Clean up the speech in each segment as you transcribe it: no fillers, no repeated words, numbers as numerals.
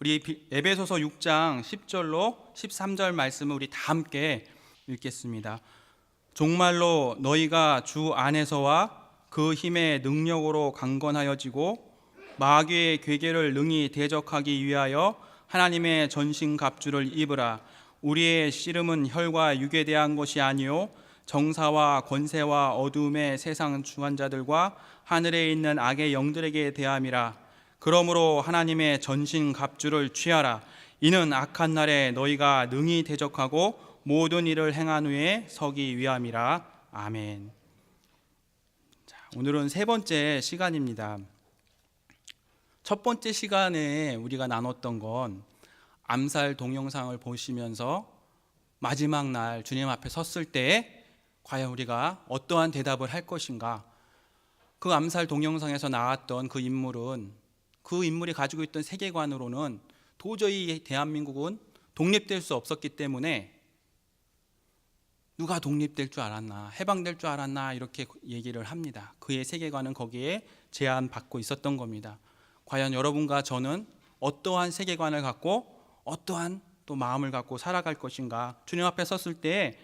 우리 에베소서 6장 10절로 13절 말씀을 우리 다 함께 읽겠습니다. 정말로 너희가 주 안에서와 그 힘의 능력으로 강건하여지고 마귀의 괴계를 능히 대적하기 위하여 하나님의 전신갑주를 입으라. 우리의 씨름은 혈과 육에 대한 것이 아니요 정사와 권세와 어둠의 세상 주관자들과 하늘에 있는 악의 영들에게 대함이라. 그러므로 하나님의 전신갑주를 취하라. 이는 악한 날에 너희가 능히 대적하고 모든 일을 행한 후에 서기 위함이라. 아멘. 자, 오늘은 세 번째 시간입니다. 첫 번째 시간에 우리가 나눴던 건 암살 동영상을 보시면서 마지막 날 주님 앞에 섰을 때 과연 우리가 어떠한 대답을 할 것인가. 그 암살 동영상에서 나왔던 그 인물이 가지고 있던 세계관으로는 도저히 대한민국은 독립될 수 없었기 때문에 누가 독립될 줄 알았나, 해방될 줄 알았나 이렇게 얘기를 합니다. 그의 세계관은 거기에 제한받고 있었던 겁니다. 과연 여러분과 저는 어떠한 세계관을 갖고 어떠한 또 마음을 갖고 살아갈 것인가. 주님 앞에 섰을 때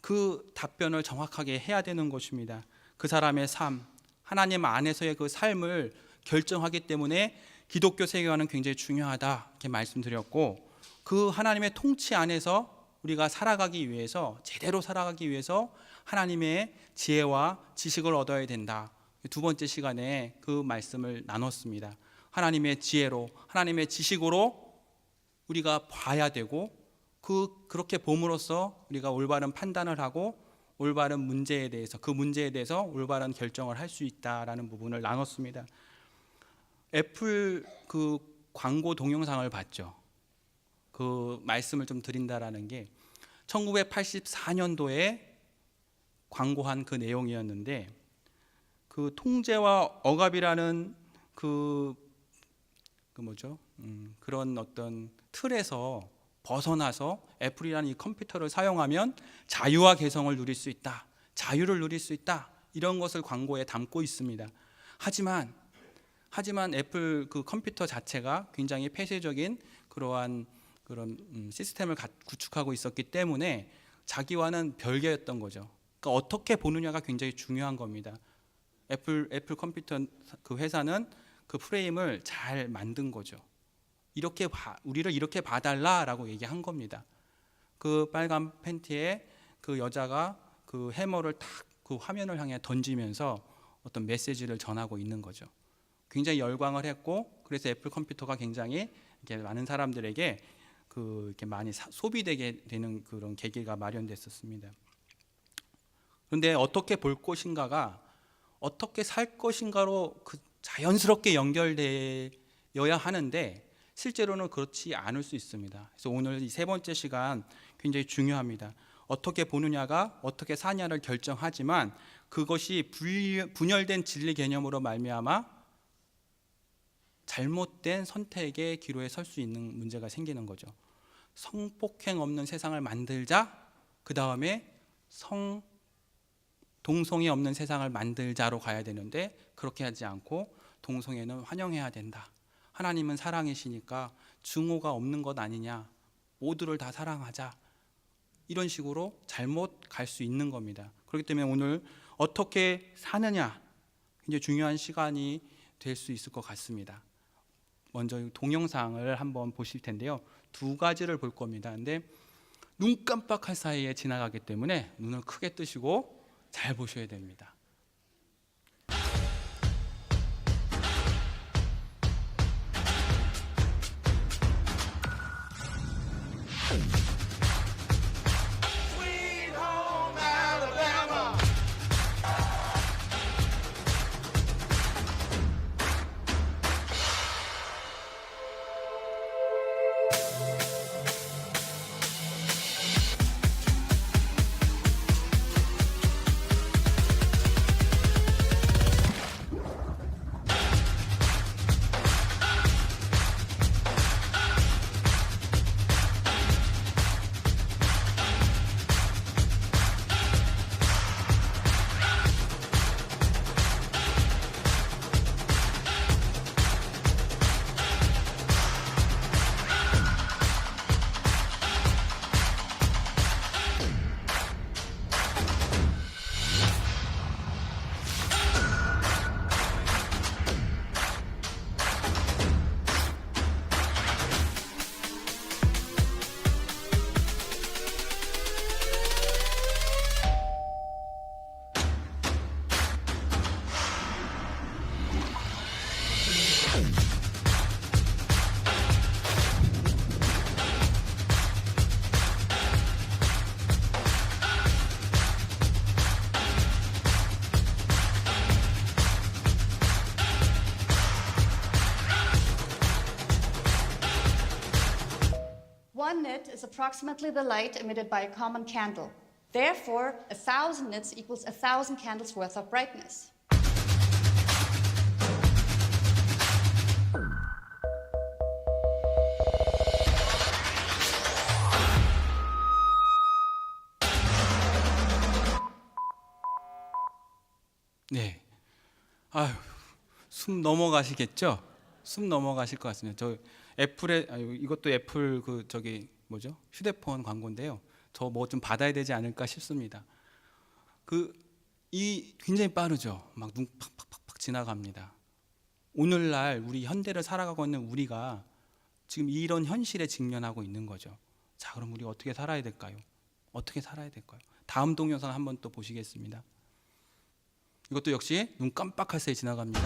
그 답변을 정확하게 해야 되는 것입니다. 그 사람의 삶, 하나님 안에서의 그 삶을 결정하기 때문에 기독교 세계관은 굉장히 중요하다 이렇게 말씀드렸고, 그 하나님의 통치 안에서 우리가 살아가기 위해서, 제대로 살아가기 위해서 하나님의 지혜와 지식을 얻어야 된다. 두 번째 시간에 그 말씀을 나눴습니다. 하나님의 지혜로, 하나님의 지식으로 우리가 봐야 되고, 그렇게 봄으로써 우리가 올바른 판단을 하고 올바른 문제에 대해서, 그 문제에 대해서 올바른 결정을 할 수 있다라는 부분을 나눴습니다. 애플 그 광고 동영상을 봤죠. 그 말씀을 좀 드린다라는 게 1984년도에 광고한 그 내용이었는데, 그 통제와 억압이라는 그런 어떤 틀에서 벗어나서 애플이라는 이 컴퓨터를 사용하면 자유와 개성을 누릴 수 있다, 자유를 누릴 수 있다, 이런 것을 광고에 담고 있습니다. 하지만 애플 그 컴퓨터 자체가 굉장히 폐쇄적인 그런 시스템을 구축하고 있었기 때문에 자기와는 별개였던 거죠. 그러니까 어떻게 보느냐가 굉장히 중요한 겁니다. 애플 컴퓨터 그 회사는 그 프레임을 잘 만든 거죠. 우리를 이렇게 봐달라라고 얘기한 겁니다. 그 빨간 팬티에 그 여자가 그 해머를 탁 그 화면을 향해 던지면서 어떤 메시지를 전하고 있는 거죠. 굉장히 열광을 했고, 그래서 애플 컴퓨터가 굉장히 이렇게 많은 사람들에게 이렇게 많이 소비되게 되는 그런 계기가 마련됐었습니다. 그런데 어떻게 볼 것인가가 어떻게 살 것인가로 자연스럽게 연결되어야 하는데 실제로는 그렇지 않을 수 있습니다. 그래서 오늘 이 세 번째 시간 굉장히 중요합니다. 어떻게 보느냐가 어떻게 사냐를 결정하지만 그것이 분열된 진리 개념으로 말미암아 잘못된 선택의 기로에 설 수 있는 문제가 생기는 거죠. 성폭행 없는 세상을 만들자, 그 다음에 동성애 없는 세상을 만들자로 가야 되는데, 그렇게 하지 않고 동성애는 환영해야 된다, 하나님은 사랑이시니까 증오가 없는 것 아니냐, 모두를 다 사랑하자, 이런 식으로 잘못 갈 수 있는 겁니다. 그렇기 때문에 오늘 어떻게 사느냐 굉장히 중요한 시간이 될 수 있을 것 같습니다. 먼저 동영상을 한번 보실 텐데요. 두 가지를 볼 겁니다. 근데 눈 깜빡할 사이에 지나가기 때문에 눈을 크게 뜨시고 잘 보셔야 됩니다. one nit is approximately the light emitted by a common candle. Therefore, 1,000 nits equals 1,000 candles worth of brightness. 네. 아유, 숨 넘어가시겠죠? 숨 넘어가실 것 같습니다. 저 애플의 이것도 애플 그 저기 뭐죠? 휴대폰 광고인데요. 저 뭐 좀 받아야 되지 않을까 싶습니다. 이 굉장히 빠르죠. 막 눈 팍팍팍팍 지나갑니다. 오늘날 우리 현대를 살아가고 있는 우리가 지금 이런 현실에 직면하고 있는 거죠. 자, 그럼 우리 어떻게 살아야 될까요? 어떻게 살아야 될까요? 다음 동영상 한번 또 보시겠습니다. 이것도 역시 눈 깜빡할 새에 지나갑니다.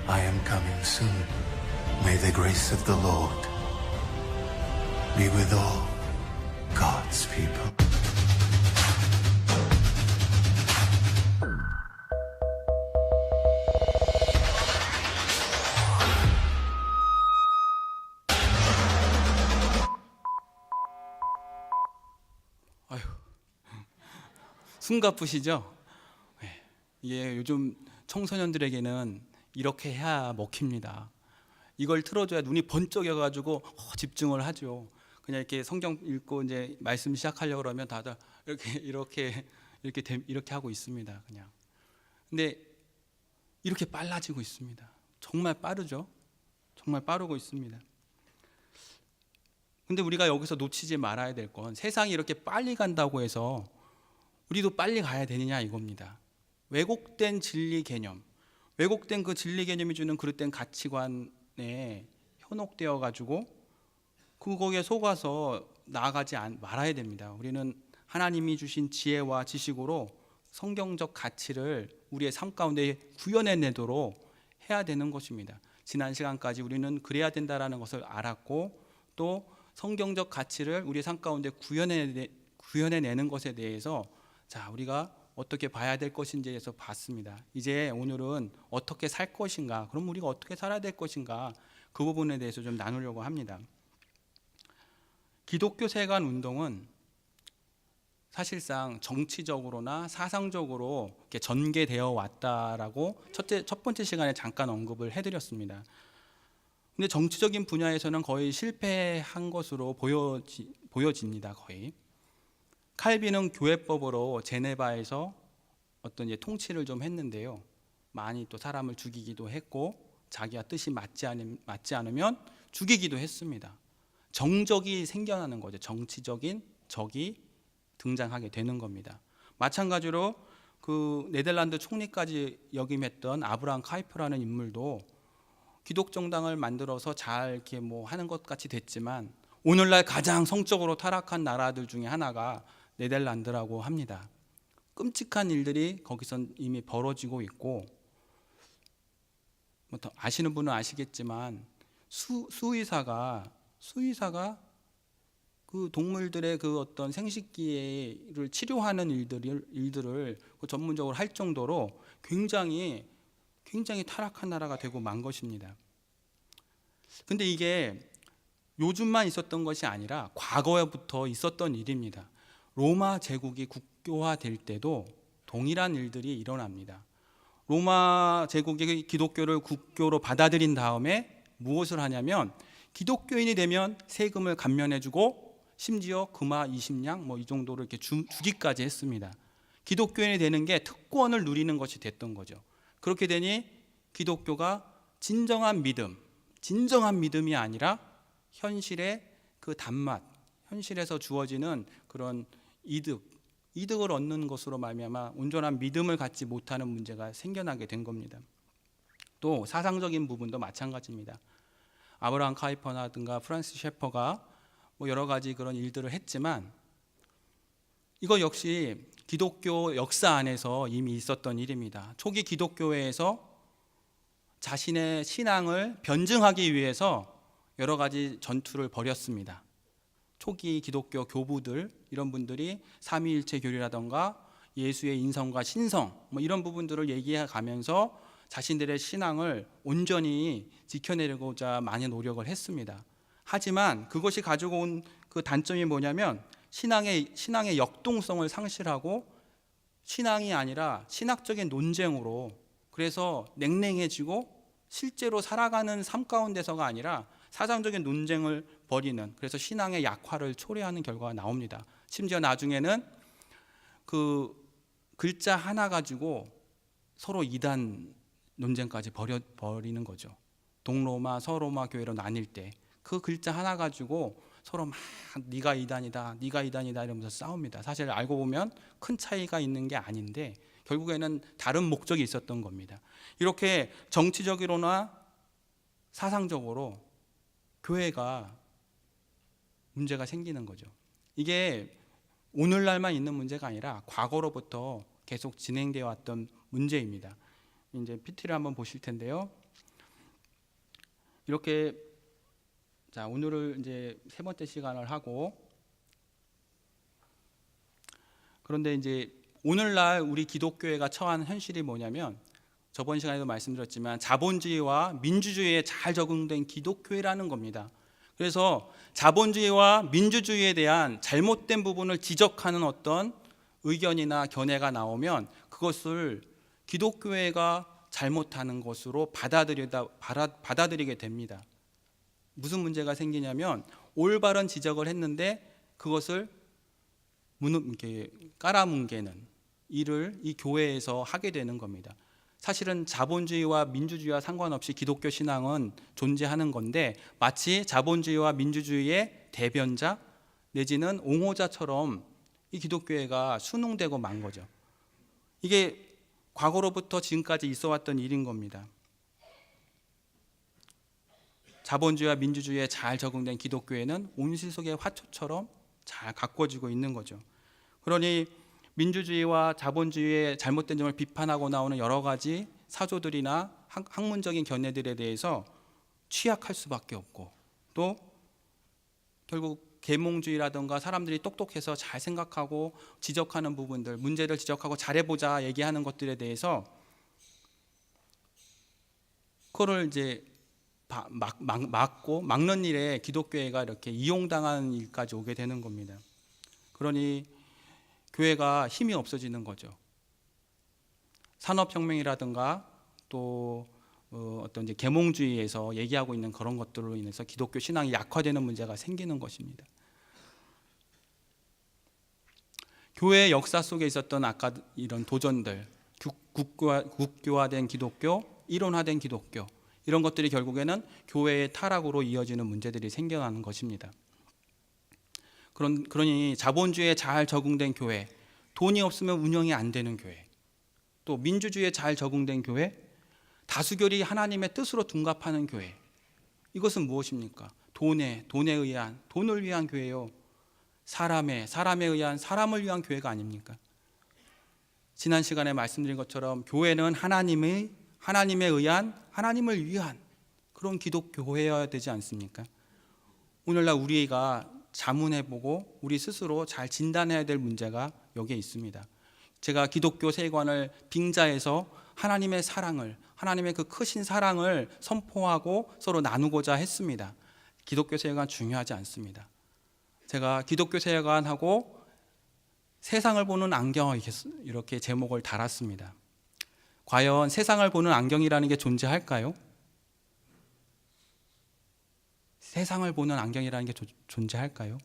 I am coming soon. May the grace of the Lord be with all God's people. 아유, 숨가쁘시죠? 네, 이게 요즘 청소년들에게는 이렇게 해야 먹힙니다. 이걸 틀어줘야 눈이 번쩍여가지고 집중을 하죠. 그냥 이렇게 성경 읽고 이제 말씀 시작하려고 그러면 다들 이렇게 하고 있습니다. 그냥. 근데 이렇게 빨라지고 있습니다. 정말 빠르죠. 정말 빠르고 있습니다. 근데 우리가 여기서 놓치지 말아야 될 건 세상이 이렇게 빨리 간다고 해서 우리도 빨리 가야 되느냐 이겁니다. 왜곡된 진리 개념, 왜곡된 그 진리 개념이 주는 그릇된 가치관에 현혹되어 가지고 거기에 속아서 나아가지 말아야 됩니다. 우리는 하나님이 주신 지혜와 지식으로 성경적 가치를 우리의 삶 가운데 구현해내도록 해야 되는 것입니다. 지난 시간까지 우리는 그래야 된다라는 것을 알았고 또 성경적 가치를 우리의 삶 가운데 구현해내는 것에 대해서 자, 우리가 어떻게 봐야 될 것인지에 대해서 봤습니다. 이제 오늘은 어떻게 살 것인가, 그럼 우리가 어떻게 살아야 될 것인가, 그 부분에 대해서 좀 나누려고 합니다. 기독교 세관 운동은 사실상 정치적으로나 사상적으로 이렇게 전개되어 왔다라고 첫 번째 시간에 잠깐 언급을 해드렸습니다. 근데 정치적인 분야에서는 거의 실패한 것으로 보여집니다. 거의. 칼빈은 교회법으로 제네바에서 어떤 이제 통치를 좀 했는데요. 많이 또 사람을 죽이기도 했고 자기와 뜻이 맞지 않으면 죽이기도 했습니다. 정적이 생겨나는 거죠. 정치적인 적이 등장하게 되는 겁니다. 마찬가지로 그 네덜란드 총리까지 역임했던 아브라함 카이프라는 인물도 기독 정당을 만들어서 잘 이렇게 뭐 하는 것 같이 됐지만 오늘날 가장 성적으로 타락한 나라들 중에 하나가 네덜란드라고 합니다. 끔찍한 일들이 거기선 이미 벌어지고 있고 뭐 더 아시는 분은 아시겠지만 수의사가 그 동물들의 그 어떤 생식기를 치료하는 일들을 전문적으로 할 정도로 굉장히 타락한 나라가 되고 만 것입니다. 근데 이게 요즘만 있었던 것이 아니라 과거부터 있었던 일입니다. 로마 제국이 국교화될 때도 동일한 일들이 일어납니다. 로마 제국이 기독교를 국교로 받아들인 다음에 무엇을 하냐면 기독교인이 되면 세금을 감면해주고 심지어 금화 20냥 뭐 이 정도로 이렇게 주기까지 했습니다. 기독교인이 되는 게 특권을 누리는 것이 됐던 거죠. 그렇게 되니 기독교가 진정한 믿음이 아니라 현실의 그 단맛, 현실에서 주어지는 그런 이득을 얻는 것으로 말미암아 온전한 믿음을 갖지 못하는 문제가 생겨나게 된 겁니다. 또 사상적인 부분도 마찬가지입니다. 아브라함 카이퍼라든가 프란시스 셰퍼가 뭐 여러 가지 그런 일들을 했지만 이거 역시 기독교 역사 안에서 이미 있었던 일입니다. 초기 기독교회에서 자신의 신앙을 변증하기 위해서 여러 가지 전투를 벌였습니다. 초기 기독교 교부들 이런 분들이 삼위일체 교리라던가 예수의 인성과 신성 뭐 이런 부분들을 얘기해 가면서 자신들의 신앙을 온전히 지켜내고자 많이 노력을 했습니다. 하지만 그것이 가지고 온 그 단점이 뭐냐면 신앙의 역동성을 상실하고 신앙이 아니라 신학적인 논쟁으로 그래서 냉랭해지고 실제로 살아가는 삶 가운데서가 아니라 사상적인 논쟁을 벌이는 그래서 신앙의 약화를 초래하는 결과가 나옵니다. 심지어 나중에는 그 글자 하나 가지고 서로 이단 논쟁까지 벌이는 거죠. 동로마, 서로마 교회로 나뉠 때 그 글자 하나 가지고 서로 막 네가 이단이다 이러면서 싸웁니다. 사실 알고 보면 큰 차이가 있는 게 아닌데 결국에는 다른 목적이 있었던 겁니다. 이렇게 정치적으로나 사상적으로 교회가 문제가 생기는 거죠. 이게 오늘날만 있는 문제가 아니라 과거로부터 계속 진행되어 왔던 문제입니다. 이제 PT를 한번 보실 텐데요. 이렇게 자 오늘을 이제 세 번째 시간을 하고 그런데 이제 오늘날 우리 기독교회가 처한 현실이 뭐냐면 저번 시간에도 말씀드렸지만 자본주의와 민주주의에 잘 적응된 기독교회라는 겁니다. 그래서 자본주의와 민주주의에 대한 잘못된 부분을 지적하는 어떤 의견이나 견해가 나오면 그것을 기독교회가 잘못하는 것으로 받아들이게 됩니다. 무슨 문제가 생기냐면 올바른 지적을 했는데 그것을 이렇게 깔아뭉개는 일을 이 교회에서 하게 되는 겁니다. 사실은 자본주의와 민주주의와 상관없이 기독교 신앙은 존재하는 건데 마치 자본주의와 민주주의의 대변자 내지는 옹호자처럼 이 기독교회가 순응되고 만 거죠. 이게 과거로부터 지금까지 있어 왔던 일인 겁니다. 자본주의와 민주주의에 잘 적응된 기독교회는 온실 속의 화초처럼 잘 가꿔지고 있는 거죠. 그러니 민주주의와 자본주의의 잘못된 점을 비판하고 나오는 여러 가지 사조들이나 학문적인 견해들에 대해서 취약할 수밖에 없고 또 결국 계몽주의라든가 사람들이 똑똑해서 잘 생각하고 지적하는 부분들, 문제를 지적하고 잘해보자 얘기하는 것들에 대해서 그거를 이제 막는 일에 기독교회가 이렇게 이용당하는 일까지 오게 되는 겁니다. 그러니 교회가 힘이 없어지는 거죠. 산업혁명이라든가 또 어떤 이제 계몽주의에서 얘기하고 있는 그런 것들로 인해서 기독교 신앙이 약화되는 문제가 생기는 것입니다. 교회의 역사 속에 있었던 아까 이런 도전들, 국교화된 기독교, 이론화된 기독교 이런 것들이 결국에는 교회의 타락으로 이어지는 문제들이 생겨나는 것입니다. 그러니 자본주의에 잘 적응된 교회, 돈이 없으면 운영이 안 되는 교회, 또 민주주의에 잘 적응된 교회, 다수결이 하나님의 뜻으로 둔갑하는 교회. 이것은 무엇입니까? 돈을 위한 교회요. 사람에 의한 사람을 위한 교회가 아닙니까? 지난 시간에 말씀드린 것처럼 교회는 하나님에 의한 하나님을 위한 그런 기독교회여야 되지 않습니까? 오늘날 우리가 자문해보고 우리 스스로 잘 진단해야 될 문제가 여기에 있습니다. 제가 기독교 세관을 빙자해서 하나님의 사랑을, 하나님의 그 크신 사랑을 선포하고 서로 나누고자 했습니다. 기독교 세관 중요하지 않습니다. 제가 기독교 세관하고 세상을 보는 안경 이렇게 제목을 달았습니다. 과연 세상을 보는 안경이라는 게 존재할까요? 세상을 보는 안경이라는 게 존재할까요?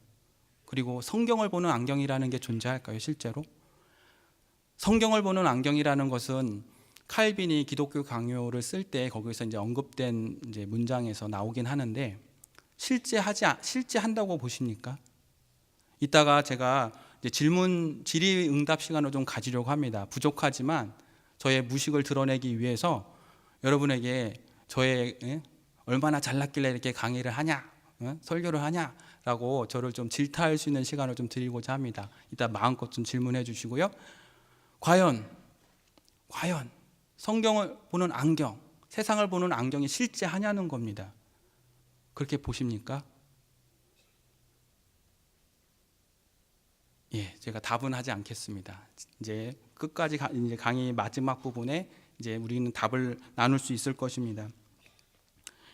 그리고 성경을 보는 안경이라는 게 존재할까요, 실제로? 성경을 보는 안경이라는 것은 칼빈이 기독교 강요를 쓸 때 거기서 이제 언급된 이제 문장에서 나오긴 하는데 실제 한다고 보십니까? 이따가 제가 이제 질의응답 시간을 좀 가지려고 합니다. 부족하지만 저의 무식을 드러내기 위해서 여러분에게 저의 얼마나 잘났길래 이렇게 강의를 하냐, 설교를 하냐라고 저를 좀 질타할 수 있는 시간을 좀 드리고자 합니다. 이따 마음껏 좀 질문해 주시고요. 과연 성경을 보는 안경, 세상을 보는 안경이 실제하냐는 겁니다. 그렇게 보십니까? 예, 제가 답은 하지 않겠습니다. 이제 끝까지 이제 강의 마지막 부분에 이제 우리는 답을 나눌 수 있을 것입니다.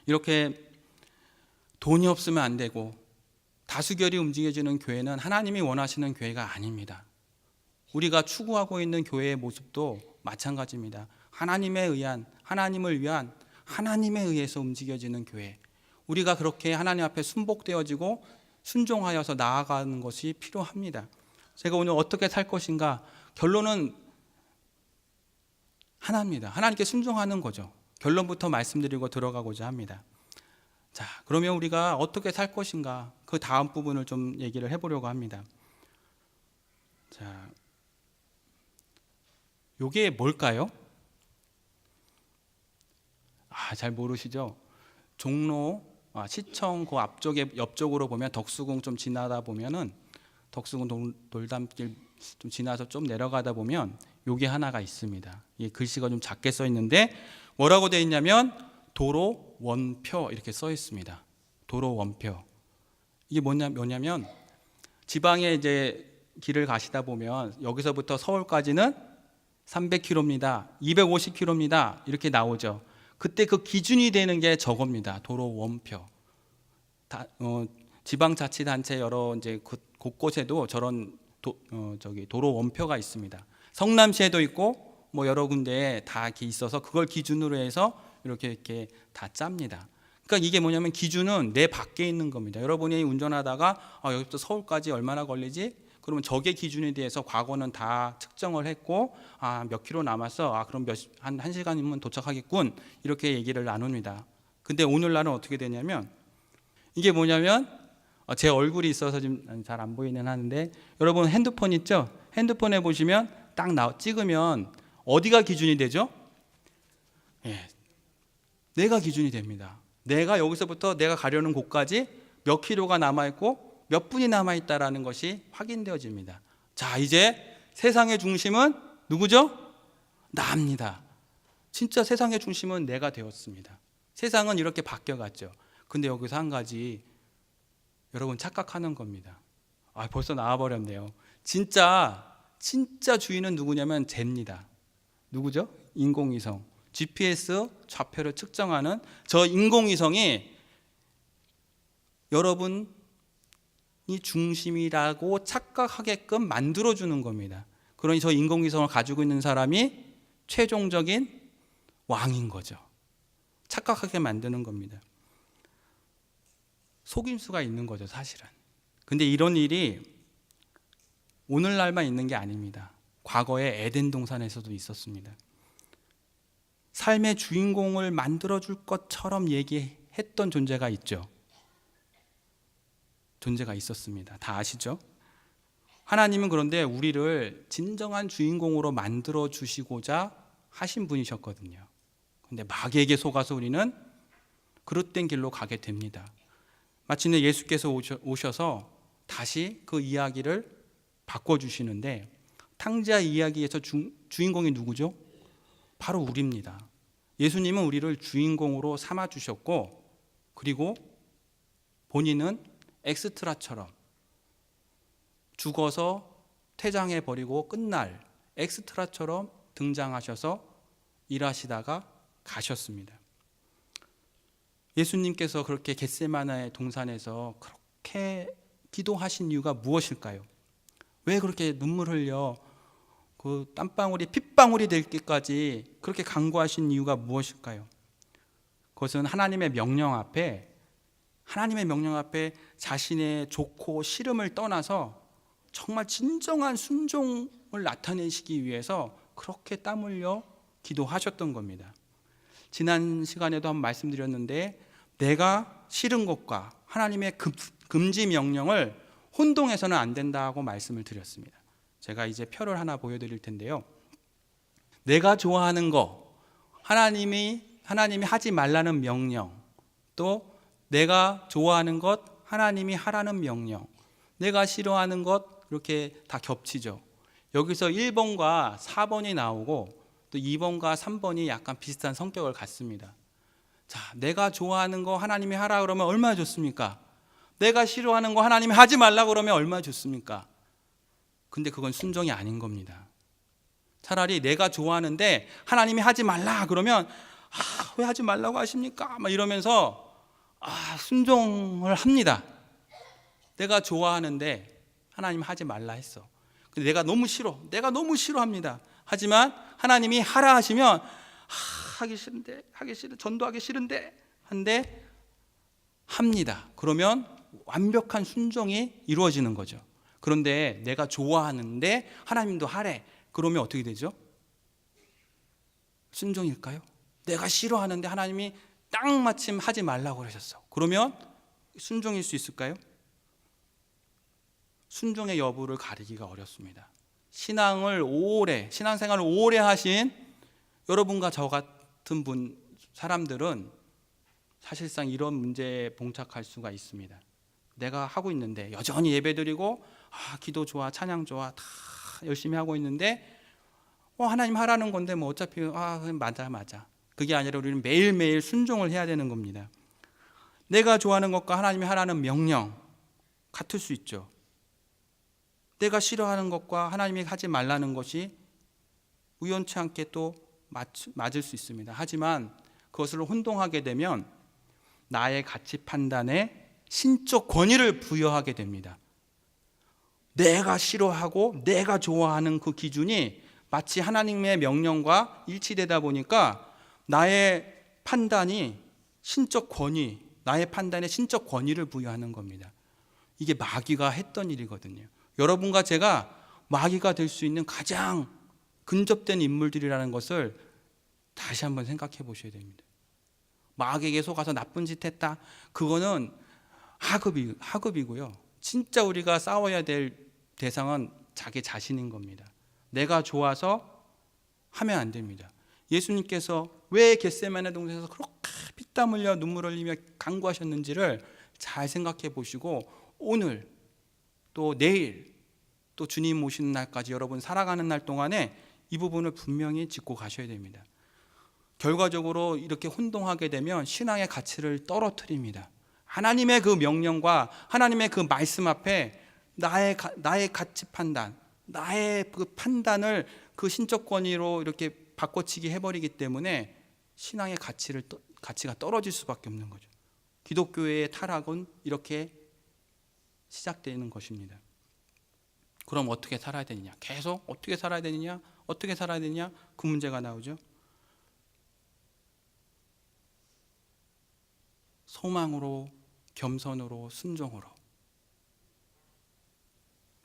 이렇게 돈이 없으면 안 되고 다수결이 움직여지는 교회는 하나님이 원하시는 교회가 아닙니다. 우리가 추구하고 있는 교회의 모습도 마찬가지입니다. 하나님을 위한 하나님에 의해서 움직여지는 교회. 우리가 그렇게 하나님 앞에 순복되어지고 순종하여서 나아가는 것이 필요합니다. 제가 오늘 어떻게 살 것인가? 결론은 하나입니다. 하나님께 순종하는 거죠. 결론부터 말씀드리고 들어가고자 합니다. 자, 그러면 우리가 어떻게 살 것인가? 그 다음 부분을 좀 얘기를 해보려고 합니다. 자, 요게 뭘까요? 잘 모르시죠? 종로, 시청 그 앞쪽에 옆쪽으로 보면 덕수궁 좀 지나다 보면은 덕수궁 돌담길 좀 지나서 좀 내려가다 보면 요게 하나가 있습니다. 이 글씨가 좀 작게 써 있는데 뭐라고 되어 있냐면 도로 원표 이렇게 써 있습니다. 도로 원표. 이게 뭐냐면 지방에 이제 길을 가시다 보면 여기서부터 서울까지는 300km입니다. 250km입니다. 이렇게 나오죠. 그때 그 기준이 되는 게 저겁니다. 도로 원표. 지방자치단체 여러 이제 곳곳에도 저런 도로 원표가 있습니다. 성남시에도 있고 뭐 여러 군데에 다 이렇게 있어서 그걸 기준으로 해서 이렇게 다 짭니다. 그러니까 이게 뭐냐면 기준은 내 밖에 있는 겁니다. 여러분이 운전하다가 여기부터 서울까지 얼마나 걸리지? 그러면 저게 기준에 대해서 과거는 다 측정을 했고 몇 킬로 남았어. 그럼 한 1시간이면 도착하겠군. 이렇게 얘기를 나눕니다. 근데 오늘날은 어떻게 되냐면 이게 뭐냐면 제 얼굴이 있어서 지금 잘 안 보이는 하는데 여러분 핸드폰 있죠? 핸드폰에 보시면 딱 찍으면 어디가 기준이 되죠? 예, 내가 기준이 됩니다. 내가 여기서부터 내가 가려는 곳까지 몇 킬로가 남아있고 몇 분이 남아있다라는 것이 확인되어집니다. 자, 이제 세상의 중심은 누구죠? 나입니다. 진짜 세상의 중심은 내가 되었습니다. 세상은 이렇게 바뀌어갔죠. 근데 여기서 한 가지 여러분 착각하는 겁니다. 벌써 나와버렸네요. 진짜 주인은 누구냐면 쟤입니다. 누구죠? 인공위성. GPS 좌표를 측정하는 저 인공위성이 여러분이 중심이라고 착각하게끔 만들어주는 겁니다. 그러니 저 인공위성을 가지고 있는 사람이 최종적인 왕인 거죠. 착각하게 만드는 겁니다. 속임수가 있는 거죠, 사실은. 근데 이런 일이 오늘날만 있는 게 아닙니다. 과거에 에덴 동산에서도 있었습니다. 삶의 주인공을 만들어줄 것처럼 얘기했던 존재가 있죠. 존재가 있었습니다. 다 아시죠? 하나님은 그런데 우리를 진정한 주인공으로 만들어 주시고자 하신 분이셨거든요. 그런데 마귀에게 속아서 우리는 그릇된 길로 가게 됩니다. 마침내 예수께서 오셔서 다시 그 이야기를 바꿔주시는데 탕자 이야기에서 주인공이 누구죠? 바로 우리입니다. 예수님은 우리를 주인공으로 삼아 주셨고, 그리고 본인은 엑스트라처럼 죽어서 퇴장해 버리고 끝날 엑스트라처럼 등장하셔서 일하시다가 가셨습니다. 예수님께서 그렇게 겟세마네 동산에서 그렇게 기도하신 이유가 무엇일까요? 왜 그렇게 눈물 흘려 그 땀방울이 핏방울이 될 때까지 그렇게 간구하신 이유가 무엇일까요? 그것은 하나님의 명령 앞에 자신의 좋고 싫음을 떠나서 정말 진정한 순종을 나타내시기 위해서 그렇게 땀 흘려 기도하셨던 겁니다. 지난 시간에도 한번 말씀드렸는데, 내가 싫은 것과 하나님의 금지 명령을 혼동해서는 안 된다고 말씀을 드렸습니다. 제가 이제 표를 하나 보여드릴 텐데요. 내가 좋아하는 거, 하나님이 하지 말라는 명령, 또 내가 좋아하는 것, 하나님이 하라는 명령, 내가 싫어하는 것, 이렇게 다 겹치죠. 여기서 1번과 4번이 나오고 또 2번과 3번이 약간 비슷한 성격을 갖습니다. 자, 내가 좋아하는 거 하나님이 하라 그러면 얼마나 좋습니까? 내가 싫어하는 거 하나님이 하지 말라 그러면 얼마나 좋습니까? 근데 그건 순종이 아닌 겁니다. 차라리 내가 좋아하는데 하나님이 하지 말라 그러면 왜 하지 말라고 하십니까? 막 이러면서 순종을 합니다. 내가 좋아하는데 하나님 하지 말라 했어. 근데 내가 너무 싫어합니다. 하지만 하나님이 하라 하시면 하기 싫은데, 전도하기 싫은데 한데 합니다. 그러면 완벽한 순종이 이루어지는 거죠. 그런데 내가 좋아하는데 하나님도 하래. 그러면 어떻게 되죠? 순종일까요? 내가 싫어하는데 하나님이 딱 마침 하지 말라고 그러셨어. 그러면 순종일 수 있을까요? 순종의 여부를 가리기가 어렵습니다. 신앙생활을 오래 하신 여러분과 저 같은 사람들은 사실상 이런 문제에 봉착할 수가 있습니다. 내가 하고 있는데 여전히 예배드리고 기도 좋아, 찬양 좋아, 다 열심히 하고 있는데 하나님 하라는 건데 뭐 어차피 맞아. 그게 아니라 우리는 매일매일 순종을 해야 되는 겁니다. 내가 좋아하는 것과 하나님이 하라는 명령 같을 수 있죠. 내가 싫어하는 것과 하나님이 하지 말라는 것이 우연치 않게 또 맞을 수 있습니다. 하지만 그것을 혼동하게 되면 나의 가치 판단에 신적 권위를 부여하게 됩니다. 내가 싫어하고 내가 좋아하는 그 기준이 마치 하나님의 명령과 일치되다 보니까 나의 판단이 나의 판단에 신적 권위를 부여하는 겁니다. 이게 마귀가 했던 일이거든요. 여러분과 제가 마귀가 될 수 있는 가장 근접된 인물들이라는 것을 다시 한번 생각해 보셔야 됩니다. 마귀에게 속아서 나쁜 짓 했다. 그거는 하급이고요. 진짜 우리가 싸워야 될 대상은 자기 자신인 겁니다. 내가 좋아서 하면 안 됩니다. 예수님께서 왜 겟세마네 동산에서 그렇게 피땀 흘려 눈물 흘리며 간구하셨는지를 잘 생각해 보시고 오늘 또 내일 또 주님 오시는 날까지 여러분 살아가는 날 동안에 이 부분을 분명히 짚고 가셔야 됩니다. 결과적으로 이렇게 혼동하게 되면 신앙의 가치를 떨어뜨립니다. 하나님의 그 명령과 하나님의 그 말씀 앞에 나의 가치 판단, 나의 그 판단을 그 신적 권위로 이렇게 바꿔치기 해버리기 때문에 신앙의 가치가 떨어질 수밖에 없는 거죠. 기독교의 타락은 이렇게 시작되는 것입니다. 그럼 어떻게 살아야 되느냐? 계속 어떻게 살아야 되느냐? 그 문제가 나오죠. 소망으로, 겸손으로, 순종으로.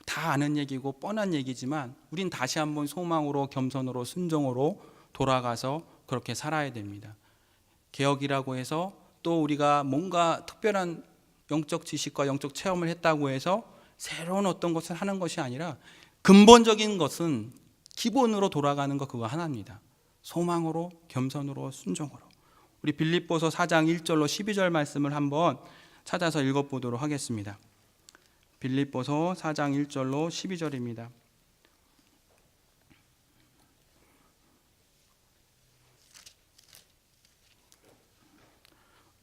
다 아는 얘기고 뻔한 얘기지만 우린 다시 한번 소망으로, 겸손으로, 순종으로 돌아가서 그렇게 살아야 됩니다. 개혁이라고 해서 또 우리가 뭔가 특별한 영적 지식과 영적 체험을 했다고 해서 새로운 어떤 것을 하는 것이 아니라 근본적인 것은 기본으로 돌아가는 것 그거 하나입니다. 소망으로, 겸손으로, 순종으로. 우리 빌립보서 4장 1절로 12절 말씀을 한번 찾아서 읽어보도록 하겠습니다. 빌립보서 4장 1절로 12절입니다.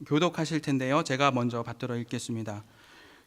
교독하실 텐데요. 제가 먼저 받들어 읽겠습니다.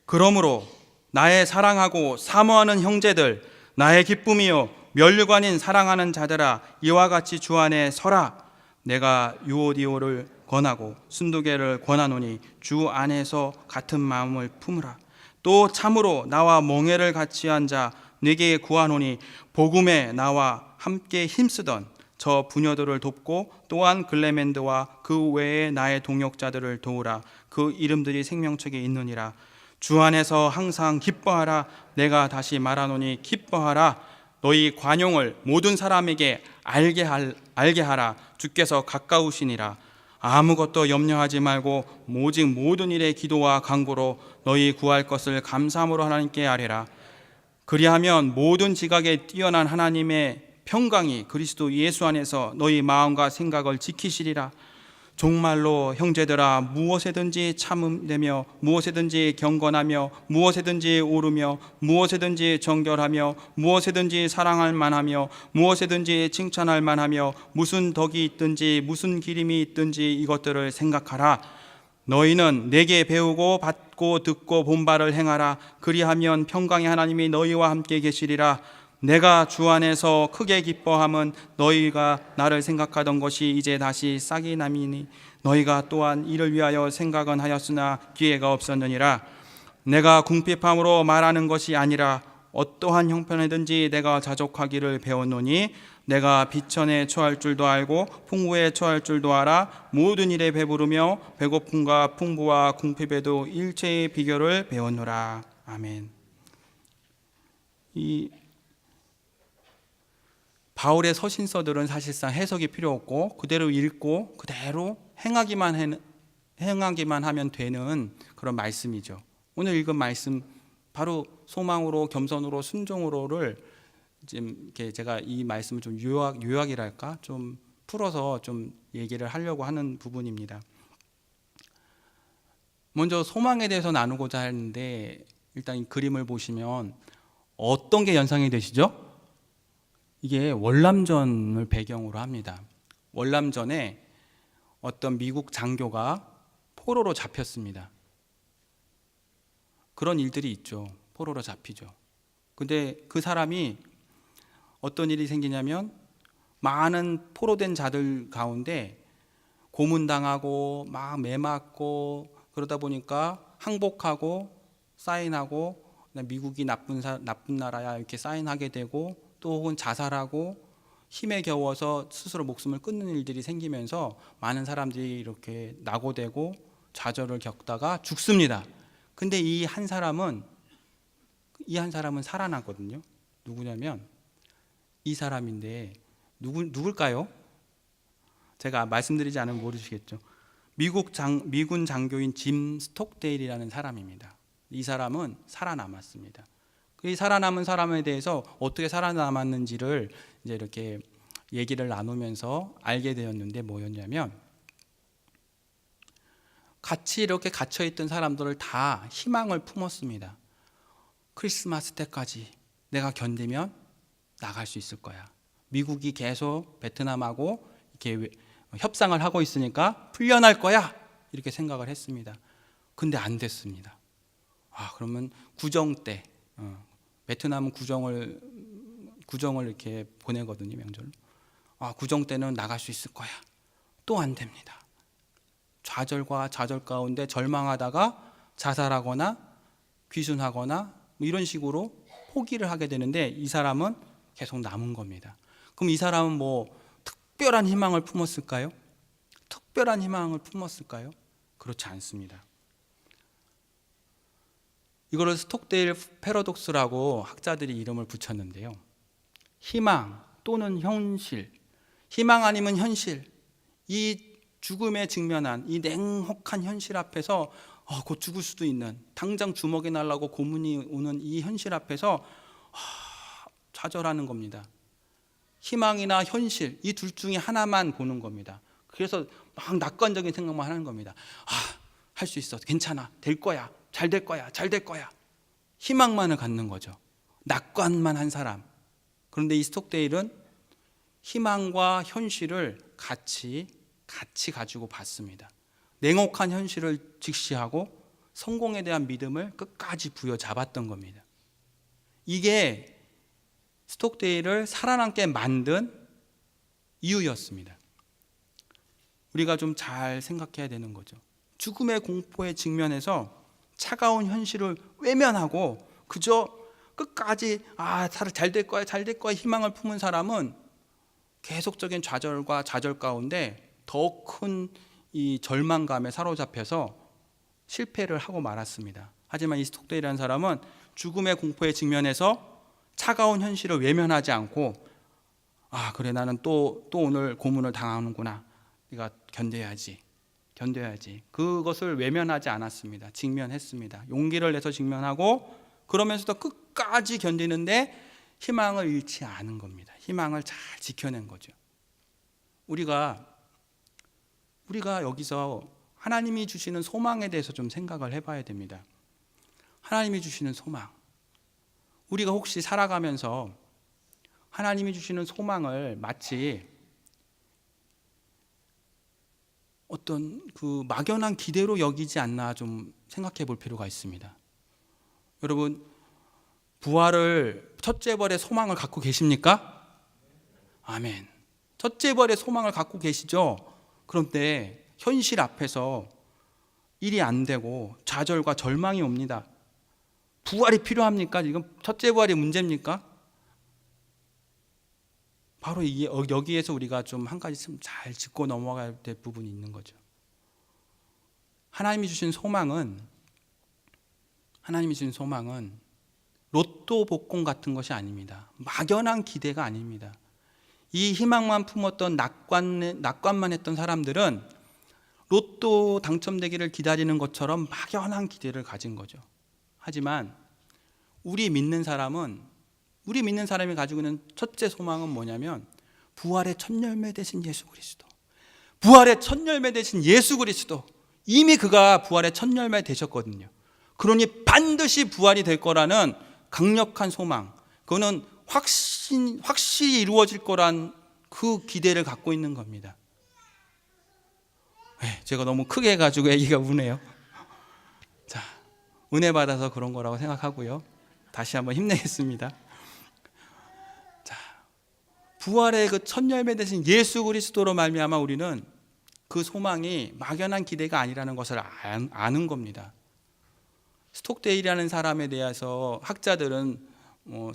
그러므로 나의 사랑하고 사모하는 형제들, 나의 기쁨이요 면류관인 사랑하는 자들아, 이와 같이 주 안에 서라. 내가 유오디오를 권하고 순두개를 권하노니 주 안에서 같은 마음을 품으라. 또 참으로 나와 멍에를 같이 앉아 네게 구하노니 복음에 나와 함께 힘쓰던 저 부녀들을 돕고 또한 글레멘드와 그 외에 나의 동역자들을 도우라. 그 이름들이 생명책에 있느니라. 주 안에서 항상 기뻐하라. 내가 다시 말하노니 기뻐하라. 너희 관용을 모든 사람에게 알게 하라. 주께서 가까우시니라. 아무것도 염려하지 말고 오직 모든 일에 기도와 간구로 너희 구할 것을 감사함으로 하나님께 아뢰라. 그리하면 모든 지각에 뛰어난 하나님의 평강이 그리스도 예수 안에서 너희 마음과 생각을 지키시리라. 정말로 형제들아, 무엇에든지 참음되며 무엇에든지 경건하며 무엇에든지 오르며 무엇에든지 정결하며 무엇에든지 사랑할 만하며 무엇에든지 칭찬할 만하며 무슨 덕이 있든지 무슨 기림이 있든지 이것들을 생각하라. 너희는 내게 배우고 받고 듣고 본 바를 행하라. 그리하면 평강의 하나님이 너희와 함께 계시리라. 내가 주 안에서 크게 기뻐함은 너희가 나를 생각하던 것이 이제 다시 싹이 남이니 너희가 또한 이를 위하여 생각은 하였으나 기회가 없었느니라. 내가 궁핍함으로 말하는 것이 아니라 어떠한 형편이든지 내가 자족하기를 배웠노니 내가 비천에 처할 줄도 알고 풍부에 처할 줄도 알아. 모든 일에 배부르며 배고픔과 풍부와 궁핍에도 일체의 비결을 배웠노라. 아멘. 이 바울의 서신서들은 사실상 해석이 필요 없고 그대로 읽고 그대로 행하기만 하면 되는 그런 말씀이죠. 오늘 읽은 말씀 바로 소망으로, 겸손으로, 순종으로를 지금 이렇게 제가 이 말씀을 좀 요약이랄까 좀 풀어서 좀 얘기를 하려고 하는 부분입니다. 먼저 소망에 대해서 나누고자 하는데 일단 이 그림을 보시면 어떤 게 연상이 되시죠? 이게 월남전을 배경으로 합니다. 월남전에 어떤 미국 장교가 포로로 잡혔습니다. 그런 일들이 있죠. 포로로 잡히죠. 근데 그 사람이 어떤 일이 생기냐면 많은 포로된 자들 가운데 고문당하고 막 매맞고 그러다 보니까 항복하고 사인하고 미국이 나쁜 나라야 이렇게 사인하게 되고 또 혹은 자살하고 힘에 겨워서 스스로 목숨을 끊는 일들이 생기면서 많은 사람들이 이렇게 낙오되고 좌절을 겪다가 죽습니다. 근데 이 한 사람은 살아나거든요. 누구냐면 이 사람인데 누굴까요? 제가 말씀드리지 않으면 모르시겠죠. 미군 장교인 짐 스톡데일이라는 사람입니다. 이 사람은 살아남았습니다. 이 살아남은 사람에 대해서 어떻게 살아남았는지를 이제 이렇게 얘기를 나누면서 알게 되었는데 뭐였냐면 같이 이렇게 갇혀있던 사람들을 다 희망을 품었습니다. 크리스마스 때까지 내가 견디면 나갈 수 있을 거야. 미국이 계속 베트남하고 이렇게 협상을 하고 있으니까 풀려날 거야. 이렇게 생각을 했습니다. 근데 안 됐습니다. 그러면 구정 때 베트남은 구정을 이렇게 보내거든요, 명절. 구정 때는 나갈 수 있을 거야. 또 안 됩니다. 좌절과 좌절 가운데 절망하다가 자살하거나 귀순하거나 뭐 이런 식으로 포기를 하게 되는데 이 사람은 계속 남은 겁니다. 그럼 이 사람은 뭐 특별한 희망을 품었을까요? 특별한 희망을 품었을까요? 그렇지 않습니다. 이거를 스톡데일 패러독스라고 학자들이 이름을 붙였는데요. 희망 또는 현실, 희망 아니면 현실, 이 죽음에 직면한 이 냉혹한 현실 앞에서 곧 죽을 수도 있는, 당장 주먹이 날라고 고문이 오는 이 현실 앞에서 좌절하는 겁니다. 희망이나 현실, 이 둘 중에 하나만 보는 겁니다. 그래서 막 낙관적인 생각만 하는 겁니다. 할 수 있어, 괜찮아, 될 거야, 잘 될 거야, 잘 될 거야. 희망만을 갖는 거죠. 낙관만 한 사람. 그런데 이 스톡데일은 희망과 현실을 같이 가지고 봤습니다. 냉혹한 현실을 직시하고 성공에 대한 믿음을 끝까지 부여잡았던 겁니다. 이게 스톡데일을 살아남게 만든 이유였습니다. 우리가 좀 잘 생각해야 되는 거죠. 죽음의 공포에 직면해서 차가운 현실을 외면하고 그저 끝까지 잘 될 거야 희망을 품은 사람은 계속적인 좌절과 좌절 가운데 더 큰 이 절망감에 사로잡혀서 실패를 하고 말았습니다. 하지만 이 스톡데일이라는 사람은 죽음의 공포에 직면해서 차가운 현실을 외면하지 않고 그래 나는 또 오늘 고문을 당하는구나. 내가 견뎌야지. 그것을 외면하지 않았습니다. 직면했습니다. 용기를 내서 직면하고 그러면서도 끝까지 견디는데 희망을 잃지 않은 겁니다. 희망을 잘 지켜낸 거죠. 우리가 여기서 하나님이 주시는 소망에 대해서 좀 생각을 해봐야 됩니다. 하나님이 주시는 소망. 우리가 혹시 살아가면서 하나님이 주시는 소망을 마치 어떤 그 막연한 기대로 여기지 않나 좀 생각해 볼 필요가 있습니다. 여러분, 부활을 첫째 벌의 소망을 갖고 계십니까? 아멘. 첫째 벌의 소망을 갖고 계시죠? 그런데 현실 앞에서 일이 안 되고 좌절과 절망이 옵니다. 부활이 필요합니까? 지금 첫째 부활이 문제입니까? 바로 여기에서 우리가 좀 한 가지 잘 짚고 넘어가야 될 부분이 있는 거죠. 하나님이 주신 소망은 로또 복권 같은 것이 아닙니다. 막연한 기대가 아닙니다. 이 희망만 품었던 낙관만 했던 사람들은 로또 당첨되기를 기다리는 것처럼 막연한 기대를 가진 거죠. 하지만 우리 믿는 사람이 가지고 있는 첫째 소망은 뭐냐면 부활의 첫 열매 되신 예수 그리스도. 부활의 첫 열매 되신 예수 그리스도. 이미 그가 부활의 첫 열매 되셨거든요. 그러니 반드시 부활이 될 거라는 강력한 소망. 그거는 확실히 이루어질 거란 그 기대를 갖고 있는 겁니다. 제가 너무 크게 해가지고 애기가 우네요. 자, 은혜 받아서 그런 거라고 생각하고요. 다시 한번 힘내겠습니다. 자, 부활의 그 첫 열매 되신 예수 그리스도로 말미암아 우리는 그 소망이 막연한 기대가 아니라는 것을 아는 겁니다. 스톡데일이라는 사람에 대해서 학자들은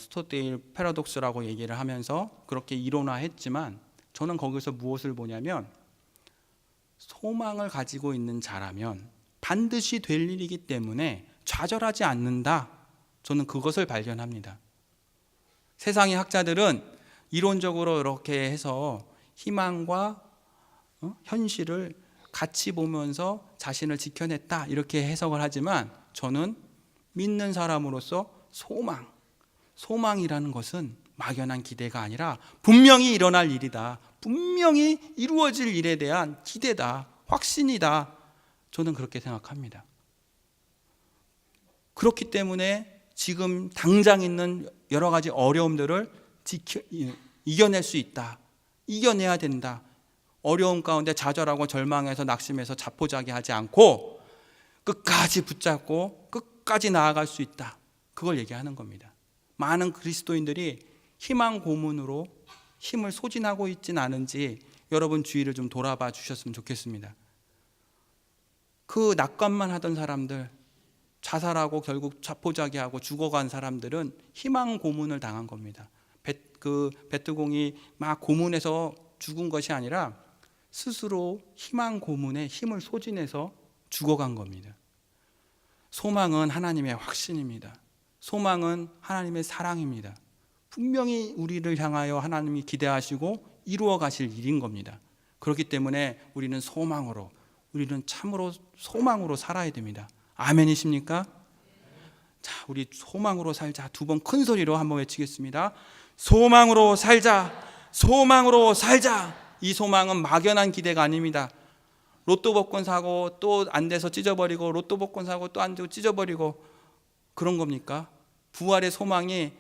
스톡데일 패러독스라고 얘기를 하면서 그렇게 이론화했지만 저는 거기서 무엇을 보냐면 소망을 가지고 있는 자라면 반드시 될 일이기 때문에 좌절하지 않는다. 저는 그것을 발견합니다. 세상의 학자들은 이론적으로 이렇게 해서 희망과 현실을 같이 보면서 자신을 지켜냈다 이렇게 해석을 하지만 저는 믿는 사람으로서 소망이라는 것은 막연한 기대가 아니라 분명히 일어날 일이다. 분명히 이루어질 일에 대한 기대다. 확신이다. 저는 그렇게 생각합니다. 그렇기 때문에 지금 당장 있는 여러 가지 어려움들을 이겨낼 수 있다. 이겨내야 된다. 어려움 가운데 좌절하고 절망해서 낙심해서 자포자기하지 않고 끝까지 붙잡고 끝까지 나아갈 수 있다. 그걸 얘기하는 겁니다. 많은 그리스도인들이 희망 고문으로 힘을 소진하고 있진 않은지 여러분 주위를 좀 돌아봐 주셨으면 좋겠습니다. 그 낙관만 하던 사람들, 자살하고 결국 자포자기하고 죽어간 사람들은 희망 고문을 당한 겁니다. 베트공이 막 고문해서 죽은 것이 아니라 스스로 희망 고문에 힘을 소진해서 죽어간 겁니다. 소망은 하나님의 확신입니다. 소망은 하나님의 사랑입니다. 분명히 우리를 향하여 하나님이 기대하시고 이루어 가실 일인 겁니다. 그렇기 때문에 우리는 참으로 소망으로 살아야 됩니다. 아멘이십니까? 자, 우리 소망으로 살자. 두 번 큰 소리로 한번 외치겠습니다. 소망으로 살자. 소망으로 살자. 이 소망은 막연한 기대가 아닙니다. 로또 복권 사고 또 안 돼서 찢어버리고 로또 복권 사고 또 안 되고 찢어버리고 그런 겁니까? 부활의 소망이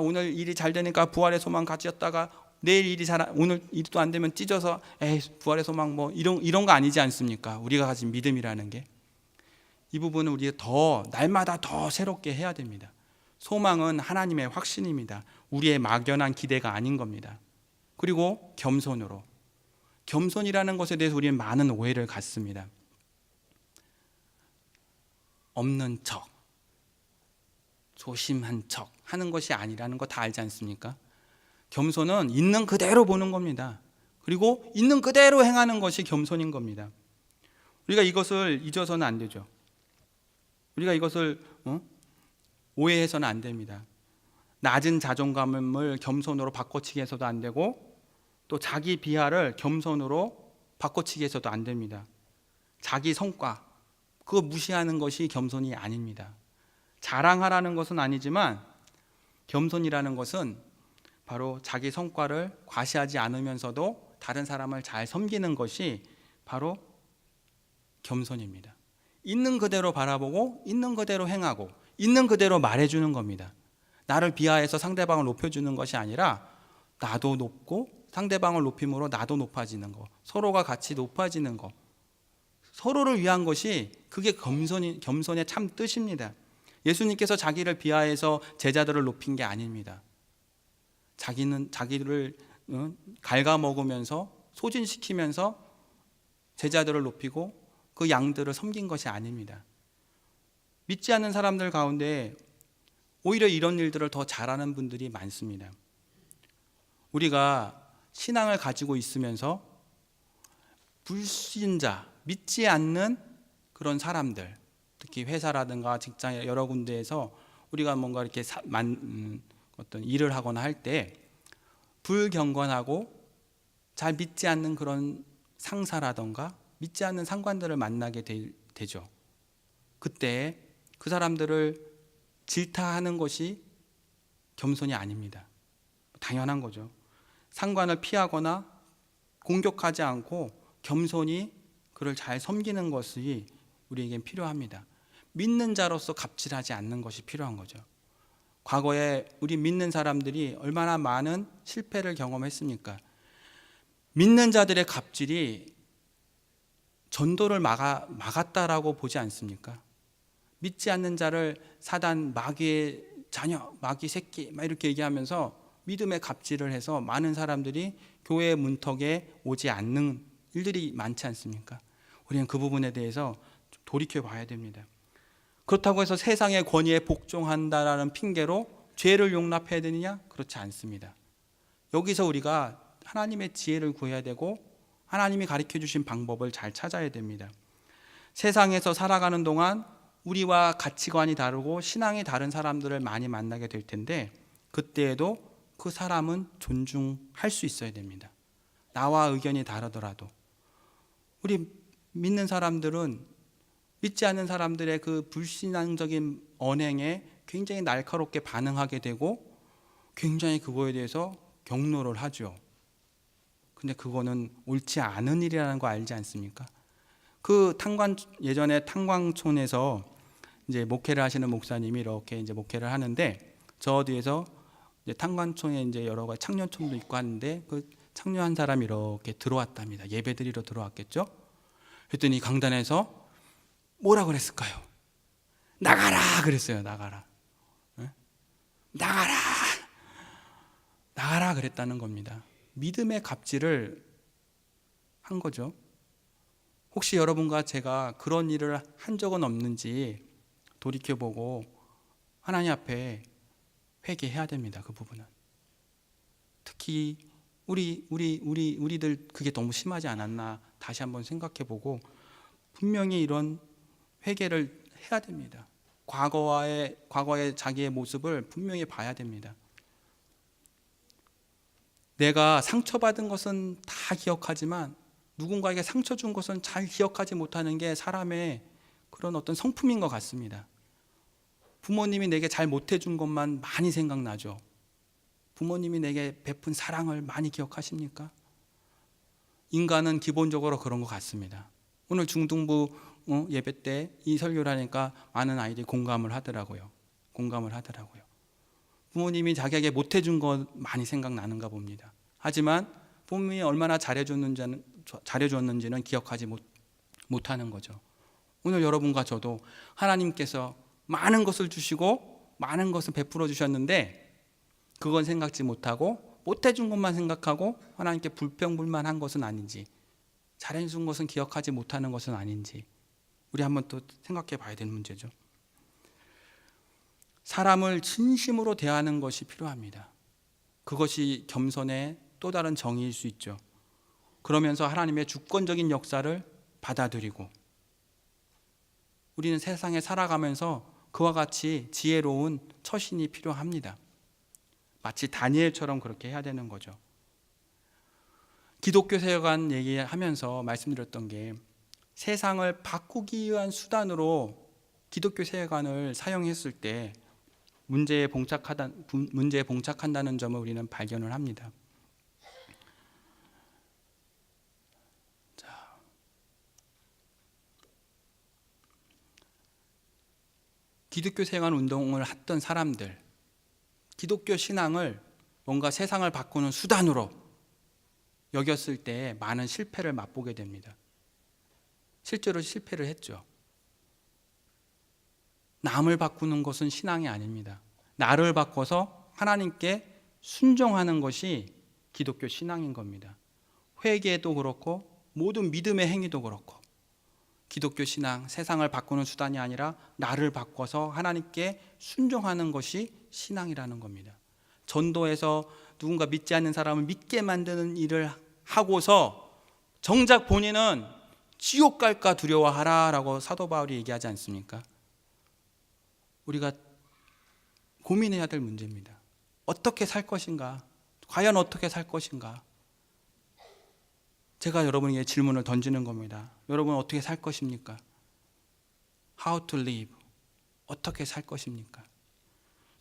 오늘 일이 잘 되니까 부활의 소망 가졌다가 내일 일이 오늘 일이 또 안 되면 찢어서 에이 부활의 소망 뭐 이런 거 아니지 않습니까? 우리가 가진 믿음이라는 게 이 부분은 우리가 더 날마다 더 새롭게 해야 됩니다. 소망은 하나님의 확신입니다. 우리의 막연한 기대가 아닌 겁니다. 그리고 겸손이라는 것에 대해서 우리는 많은 오해를 갖습니다. 없는 척, 조심한 척 하는 것이 아니라는 거 다 알지 않습니까? 겸손은 있는 그대로 보는 겁니다. 그리고 있는 그대로 행하는 것이 겸손인 겁니다. 우리가 이것을 잊어서는 안 되죠. 우리가 이것을 오해해서는 안 됩니다. 낮은 자존감을 겸손으로 바꿔치기 해서도 안 되고 또 자기 비하를 겸손으로 바꿔치기 해서도 안 됩니다. 자기 성과 그거 무시하는 것이 겸손이 아닙니다. 자랑하라는 것은 아니지만 겸손이라는 것은 바로 자기 성과를 과시하지 않으면서도 다른 사람을 잘 섬기는 것이 바로 겸손입니다. 있는 그대로 바라보고 있는 그대로 행하고 있는 그대로 말해주는 겁니다. 나를 비하해서 상대방을 높여주는 것이 아니라 나도 높고 상대방을 높임으로 나도 높아지는 것, 서로가 같이 높아지는 것, 서로를 위한 것이 그게 겸손의 참 뜻입니다. 예수님께서 자기를 비하해서 제자들을 높인 게 아닙니다. 자기를 갉아먹으면서 소진시키면서 제자들을 높이고 그 양들을 섬긴 것이 아닙니다. 믿지 않는 사람들 가운데 오히려 이런 일들을 더 잘하는 분들이 많습니다. 우리가 신앙을 가지고 있으면서 불신자, 믿지 않는 그런 사람들, 특히 회사라든가 직장 여러 군데에서 우리가 뭔가 이렇게 어떤 일을 하거나 할 때 불경건하고 잘 믿지 않는 그런 상사라든가 믿지 않는 상관들을 만나게 되죠. 그때 그 사람들을 질타하는 것이 겸손이 아닙니다. 당연한 거죠. 상관을 피하거나 공격하지 않고 겸손히 그를 잘 섬기는 것이 우리에겐 필요합니다. 믿는 자로서 갑질하지 않는 것이 필요한 거죠. 과거에 우리 믿는 사람들이 얼마나 많은 실패를 경험했습니까? 믿는 자들의 갑질이 전도를 막았다라고 보지 않습니까? 믿지 않는 자를 사단, 마귀의 자녀, 마귀 새끼 막 이렇게 얘기하면서 믿음의 갑질을 해서 많은 사람들이 교회의 문턱에 오지 않는 일들이 많지 않습니까? 우리는 그 부분에 대해서 돌이켜 봐야 됩니다. 그렇다고 해서 세상의 권위에 복종한다라는 핑계로 죄를 용납해야 되느냐? 그렇지 않습니다. 여기서 우리가 하나님의 지혜를 구해야 되고 하나님이 가르쳐 주신 방법을 잘 찾아야 됩니다. 세상에서 살아가는 동안 우리와 가치관이 다르고 신앙이 다른 사람들을 많이 만나게 될 텐데 그때에도 그 사람은 존중할 수 있어야 됩니다. 나와 의견이 다르더라도 우리 믿는 사람들은 믿지 않는 사람들의 그 불신앙적인 언행에 굉장히 날카롭게 반응하게 되고 굉장히 그거에 대해서 경로를 하죠. 근데 그거는 옳지 않은 일이라는 거 알지 않습니까? 예전에 탄광촌에서 이제 목회를 하시는 목사님이 이렇게 이제 목회를 하는데 저 뒤에서 이제 탄광촌에 이제 여러 가지 창년촌도 있고 하는데 그 창녀 한 사람이 이렇게 들어왔답니다. 예배드리러 들어왔겠죠? 그랬더니 강단에서 뭐라 그랬을까요? 나가라 그랬어요. 나가라. 네? 나가라 그랬다는 겁니다. 믿음의 갑질을 한 거죠. 혹시 여러분과 제가 그런 일을 한 적은 없는지 돌이켜보고 하나님 앞에 회개해야 됩니다. 그 부분은. 특히 우리들 그게 너무 심하지 않았나 다시 한번 생각해보고 분명히 이런 회개를 해야 됩니다. 과거의 자기의 모습을 분명히 봐야 됩니다. 내가 상처받은 것은 다 기억하지만 누군가에게 상처 준 것은 잘 기억하지 못하는 게 사람의 그런 어떤 성품인 것 같습니다. 부모님이 내게 잘 못해준 것만 많이 생각나죠. 부모님이 내게 베푼 사랑을 많이 기억하십니까? 인간은 기본적으로 그런 것 같습니다. 오늘 중등부 예배 때 이 설교를 하니까 많은 아이들이 공감을 하더라고요. 부모님이 자기에게 못해준 것 많이 생각나는가 봅니다. 하지만 부모님이 얼마나 잘해줬는지는 기억하지 못하는 거죠. 오늘 여러분과 저도 하나님께서 많은 것을 주시고 많은 것을 베풀어 주셨는데 그건 생각지 못하고 못해준 것만 생각하고 하나님께 불평불만한 것은 아닌지, 잘해준 것은 기억하지 못하는 것은 아닌지 우리 한번 또 생각해 봐야 되는 문제죠. 사람을 진심으로 대하는 것이 필요합니다. 그것이 겸손의 또 다른 정의일 수 있죠. 그러면서 하나님의 주권적인 역사를 받아들이고 우리는 세상에 살아가면서 그와 같이 지혜로운 처신이 필요합니다. 마치 다니엘처럼 그렇게 해야 되는 거죠. 기독교 세계관 얘기하면서 말씀드렸던 게 세상을 바꾸기 위한 수단으로 기독교 세계관을 사용했을 때 문제에 봉착한다는 점을 우리는 발견을 합니다. 기독교 세계관 운동을 했던 사람들, 기독교 신앙을 뭔가 세상을 바꾸는 수단으로 여겼을 때 많은 실패를 맛보게 됩니다. 실제로 실패를 했죠. 남을 바꾸는 것은 신앙이 아닙니다. 나를 바꿔서 하나님께 순종하는 것이 기독교 신앙인 겁니다. 회개도 그렇고 모든 믿음의 행위도 그렇고 기독교 신앙, 세상을 바꾸는 수단이 아니라 나를 바꿔서 하나님께 순종하는 것이 신앙이라는 겁니다. 전도에서 누군가 믿지 않는 사람을 믿게 만드는 일을 하고서 정작 본인은 지옥 갈까 두려워하라라고 사도 바울이 얘기하지 않습니까? 우리가 고민해야 될 문제입니다. 어떻게 살 것인가? 과연 어떻게 살 것인가? 제가 여러분에게 질문을 던지는 겁니다. 여러분 어떻게 살 것입니까? How to live? 어떻게 살 것입니까?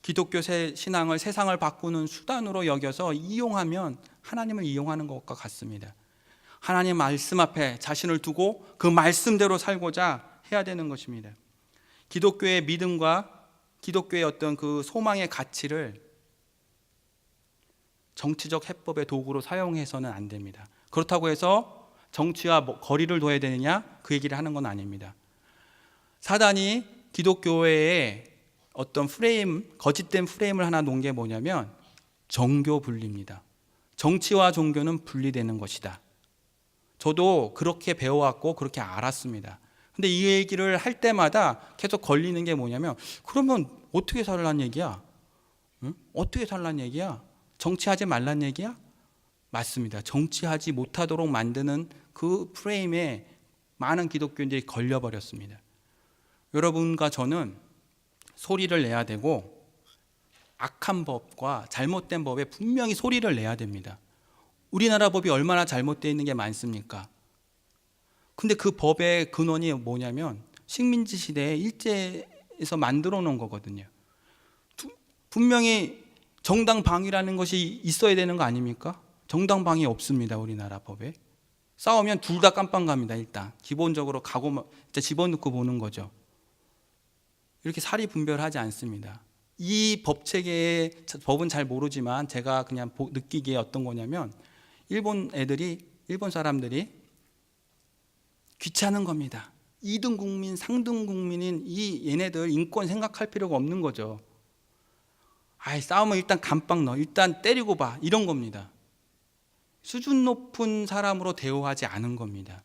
기독교 신앙을 세상을 바꾸는 수단으로 여겨서 이용하면 하나님을 이용하는 것과 같습니다. 하나님 말씀 앞에 자신을 두고 그 말씀대로 살고자 해야 되는 것입니다. 기독교의 믿음과 기독교의 어떤 그 소망의 가치를 정치적 해법의 도구로 사용해서는 안 됩니다. 그렇다고 해서 정치와 거리를 둬야 되느냐? 그 얘기를 하는 건 아닙니다. 사단이 기독교회에 어떤 프레임, 거짓된 프레임을 하나 놓은 게 뭐냐면 정교 분리입니다. 정치와 종교는 분리되는 것이다. 저도 그렇게 배워왔고 그렇게 알았습니다. 근데 이 얘기를 할 때마다 계속 걸리는 게 뭐냐면 그러면 어떻게 살란 얘기야? 응? 어떻게 살란 얘기야? 정치하지 말란 얘기야? 맞습니다. 정치하지 못하도록 만드는 그 프레임에 많은 기독교인들이 걸려버렸습니다. 여러분과 저는 소리를 내야 되고 악한 법과 잘못된 법에 분명히 소리를 내야 됩니다. 우리나라 법이 얼마나 잘못되어 있는 게 많습니까? 근데 그 법의 근원이 뭐냐면 식민지 시대에 일제에서 만들어 놓은 거거든요. 분명히 정당방위라는 것이 있어야 되는 거 아닙니까? 정당방위 없습니다. 우리나라 법에. 싸우면 둘 다 깜빵 갑니다. 일단 기본적으로 가고 진짜 집어넣고 보는 거죠. 이렇게 사리 분별하지 않습니다. 이 법체계의 법은 잘 모르지만 제가 그냥 느끼기에 어떤 거냐면 일본 사람들이 귀찮은 겁니다. 2등 국민, 상등 국민인 이 얘네들 인권 생각할 필요가 없는 거죠. 아이, 싸우면 일단 감빵 넣어. 일단 때리고 봐. 이런 겁니다. 수준 높은 사람으로 대우하지 않은 겁니다.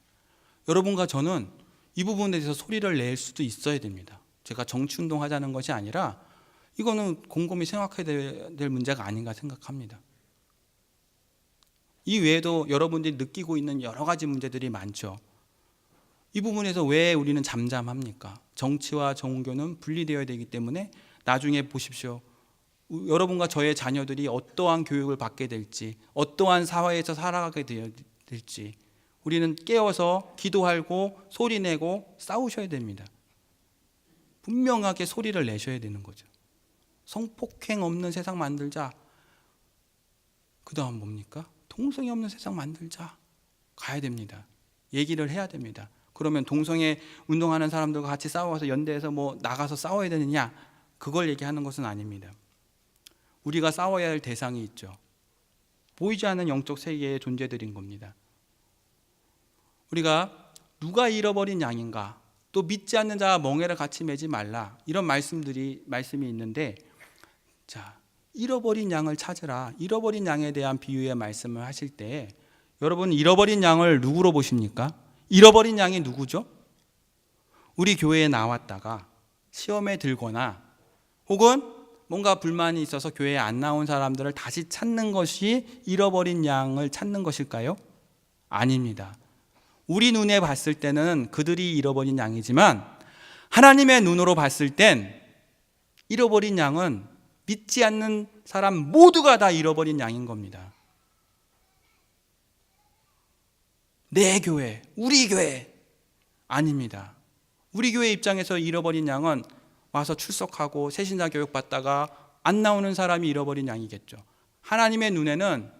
여러분과 저는 이 부분에 대해서 소리를 낼 수도 있어야 됩니다. 제가 정치운동 하자는 것이 아니라 이거는 곰곰이 생각해야 될 문제가 아닌가 생각합니다. 이 외에도 여러분들이 느끼고 있는 여러 가지 문제들이 많죠. 이 부분에서 왜 우리는 잠잠합니까? 정치와 종교는 분리되어야 되기 때문에 나중에 보십시오. 여러분과 저의 자녀들이 어떠한 교육을 받게 될지, 어떠한 사회에서 살아가게 될지 우리는 깨어서 기도하고 소리내고 싸우셔야 됩니다. 분명하게 소리를 내셔야 되는 거죠. 성폭행 없는 세상 만들자. 그 다음 뭡니까? 동성애 없는 세상 만들자. 가야 됩니다. 얘기를 해야 됩니다. 그러면 동성애 운동하는 사람들과 같이 싸워서 연대해서 뭐 나가서 싸워야 되느냐? 그걸 얘기하는 것은 아닙니다. 우리가 싸워야 할 대상이 있죠. 보이지 않는 영적 세계의 존재들인 겁니다. 우리가 누가 잃어버린 양인가, 또 믿지 않는 자와 멍에를 같이 매지 말라, 이런 말씀이 있는데, 자, 잃어버린 양을 찾으라, 잃어버린 양에 대한 비유의 말씀을 하실 때 여러분, 잃어버린 양을 누구로 보십니까? 잃어버린 양이 누구죠? 우리 교회에 나왔다가 시험에 들거나 혹은 뭔가 불만이 있어서 교회에 안 나온 사람들을 다시 찾는 것이 잃어버린 양을 찾는 것일까요? 아닙니다. 우리 눈에 봤을 때는 그들이 잃어버린 양이지만 하나님의 눈으로 봤을 땐 잃어버린 양은 믿지 않는 사람 모두가 다 잃어버린 양인 겁니다. 내 교회, 우리 교회 아닙니다. 우리 교회 입장에서 잃어버린 양은 와서 출석하고 새신자 교육 받다가 안 나오는 사람이 잃어버린 양이겠죠. 하나님의 눈에는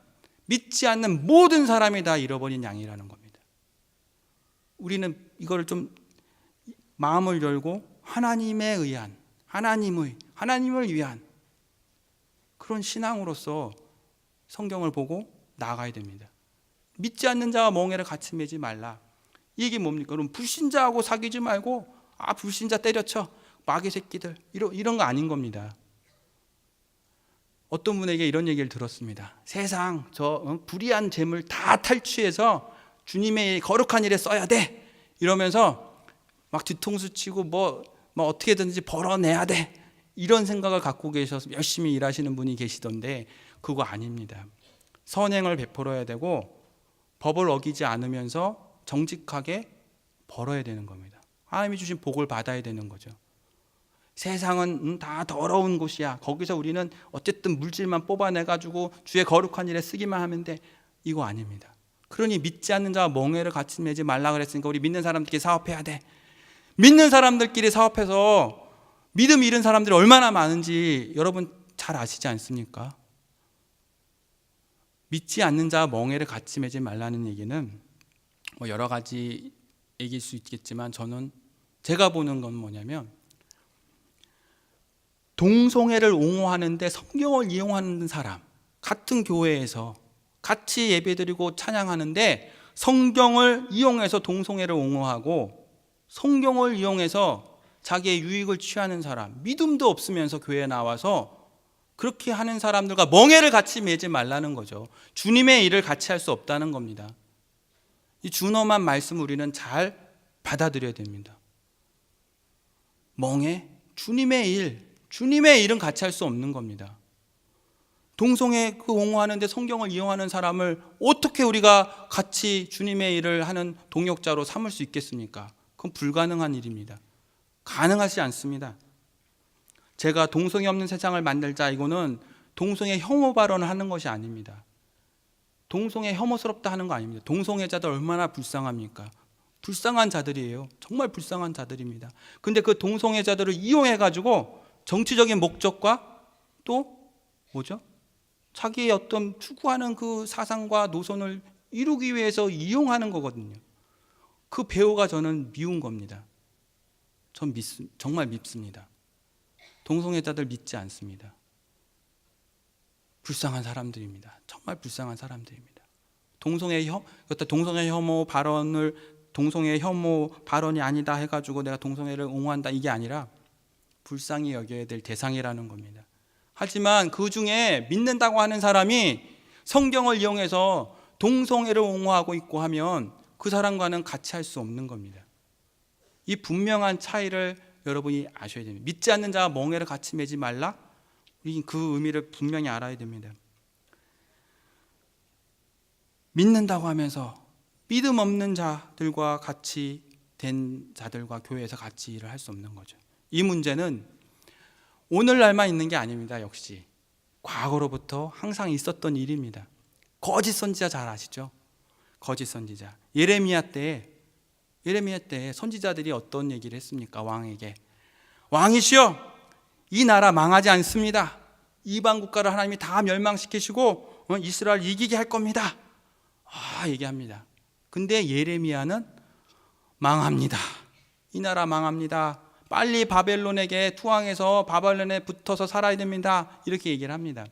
믿지 않는 모든 사람이 다 잃어버린 양이라는 겁니다. 우리는 이거를 좀 마음을 열고 하나님에 의한, 하나님을 위한 그런 신앙으로서 성경을 보고 나아가야 됩니다. 믿지 않는 자와 멍에를 같이 매지 말라. 이게 뭡니까? 그럼 불신자하고 사귀지 말고 불신자 때려쳐, 마귀 새끼들, 이런 거 아닌 겁니다. 어떤 분에게 이런 얘기를 들었습니다. 세상 불의한 재물 다 탈취해서 주님의 거룩한 일에 써야 돼, 이러면서 막 뒤통수 치고 뭐 어떻게든지 벌어내야 돼, 이런 생각을 갖고 계셔서 열심히 일하시는 분이 계시던데 그거 아닙니다. 선행을 베풀어야 되고 법을 어기지 않으면서 정직하게 벌어야 되는 겁니다. 하나님이 주신 복을 받아야 되는 거죠. 세상은 다 더러운 곳이야, 거기서 우리는 어쨌든 물질만 뽑아내가지고 주의 거룩한 일에 쓰기만 하면 돼, 이거 아닙니다. 그러니 믿지 않는 자와 멍에를 같이 매지 말라 그랬으니까 우리 믿는 사람들끼리 사업해야 돼. 믿는 사람들끼리 사업해서 믿음 잃은 사람들이 얼마나 많은지 여러분 잘 아시지 않습니까? 믿지 않는 자와 멍에를 같이 매지 말라는 얘기는 여러 가지 얘기일 수 있겠지만 제가 보는 건 뭐냐면, 동성애를 옹호하는데 성경을 이용하는 사람, 같은 교회에서 같이 예배드리고 찬양하는데 성경을 이용해서 동성애를 옹호하고 성경을 이용해서 자기의 유익을 취하는 사람, 믿음도 없으면서 교회에 나와서 그렇게 하는 사람들과 멍에를 같이 매지 말라는 거죠. 주님의 일을 같이 할 수 없다는 겁니다. 이 준엄한 말씀 우리는 잘 받아들여야 됩니다. 멍에, 주님의 일은 같이 할 수 없는 겁니다. 동성애 옹호하는데 성경을 이용하는 사람을 어떻게 우리가 같이 주님의 일을 하는 동역자로 삼을 수 있겠습니까? 그건 불가능한 일입니다. 가능하지 않습니다. 제가 동성애 없는 세상을 만들자, 이거는 동성애 혐오 발언을 하는 것이 아닙니다. 동성애 혐오스럽다 하는 거 아닙니다. 동성애자들 얼마나 불쌍합니까? 불쌍한 자들이에요. 정말 불쌍한 자들입니다. 근데 그 동성애자들을 이용해가지고 정치적인 목적과 또 뭐죠? 자기의 어떤 추구하는 그 사상과 노선을 이루기 위해서 이용하는 거거든요. 그 배우가 저는 미운 겁니다. 전 정말 밉습니다. 동성애자들 믿지 않습니다. 불쌍한 사람들입니다. 정말 불쌍한 사람들입니다. 동성애 혐오 발언이 아니다 해가지고 내가 동성애를 옹호한다, 이게 아니라 불쌍히 여겨야 될 대상이라는 겁니다. 하지만 그 중에 믿는다고 하는 사람이 성경을 이용해서 동성애를 옹호하고 있고 하면 그 사람과는 같이 할 수 없는 겁니다. 이 분명한 차이를 여러분이 아셔야 됩니다. 믿지 않는 자와 멍에를 같이 매지 말라? 우리 그 의미를 분명히 알아야 됩니다. 믿는다고 하면서 믿음 없는 자들과 같이 된 자들과 교회에서 같이 일을 할 수 없는 거죠. 이 문제는 오늘날만 있는 게 아닙니다. 역시 과거로부터 항상 있었던 일입니다. 거짓 선지자 잘 아시죠? 거짓 선지자. 예레미야 때 선지자들이 어떤 얘기를 했습니까? 왕에게, 왕이시여, 이 나라 망하지 않습니다. 이방 국가를 하나님이 다 멸망시키시고 이스라엘 이기게 할 겁니다. 얘기합니다. 근데 예레미야는 망합니다. 이 나라 망합니다. 빨리 바벨론에게 투항해서 바벨론에 붙어서 살아야 됩니다. 이렇게 얘기를 합니다.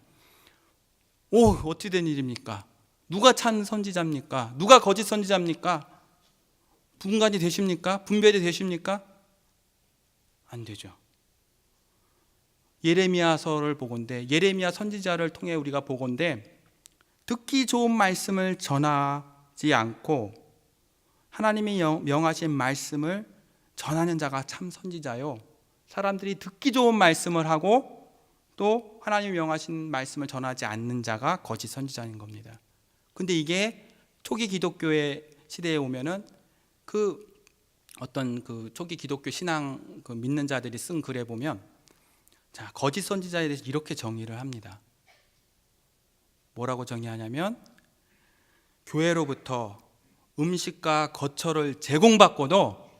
오, 어떻게 된 일입니까? 누가 참 선지자입니까? 누가 거짓 선지자입니까? 분간이 되십니까? 분별이 되십니까? 안 되죠. 예레미야서를 보건대, 예레미야 선지자를 통해 우리가 보건대, 듣기 좋은 말씀을 전하지 않고 하나님이 명하신 말씀을 전하는 자가 참 선지자요, 사람들이 듣기 좋은 말씀을 하고 또 하나님이 명하신 말씀을 전하지 않는 자가 거짓 선지자인 겁니다. 근데 이게 초기 기독교의 시대에 오면은 어떤 초기 기독교 신앙 믿는 자들이 쓴 글에 보면, 자, 거짓 선지자에 대해서 이렇게 정의를 합니다. 뭐라고 정의하냐면, 교회로부터 음식과 거처를 제공받고도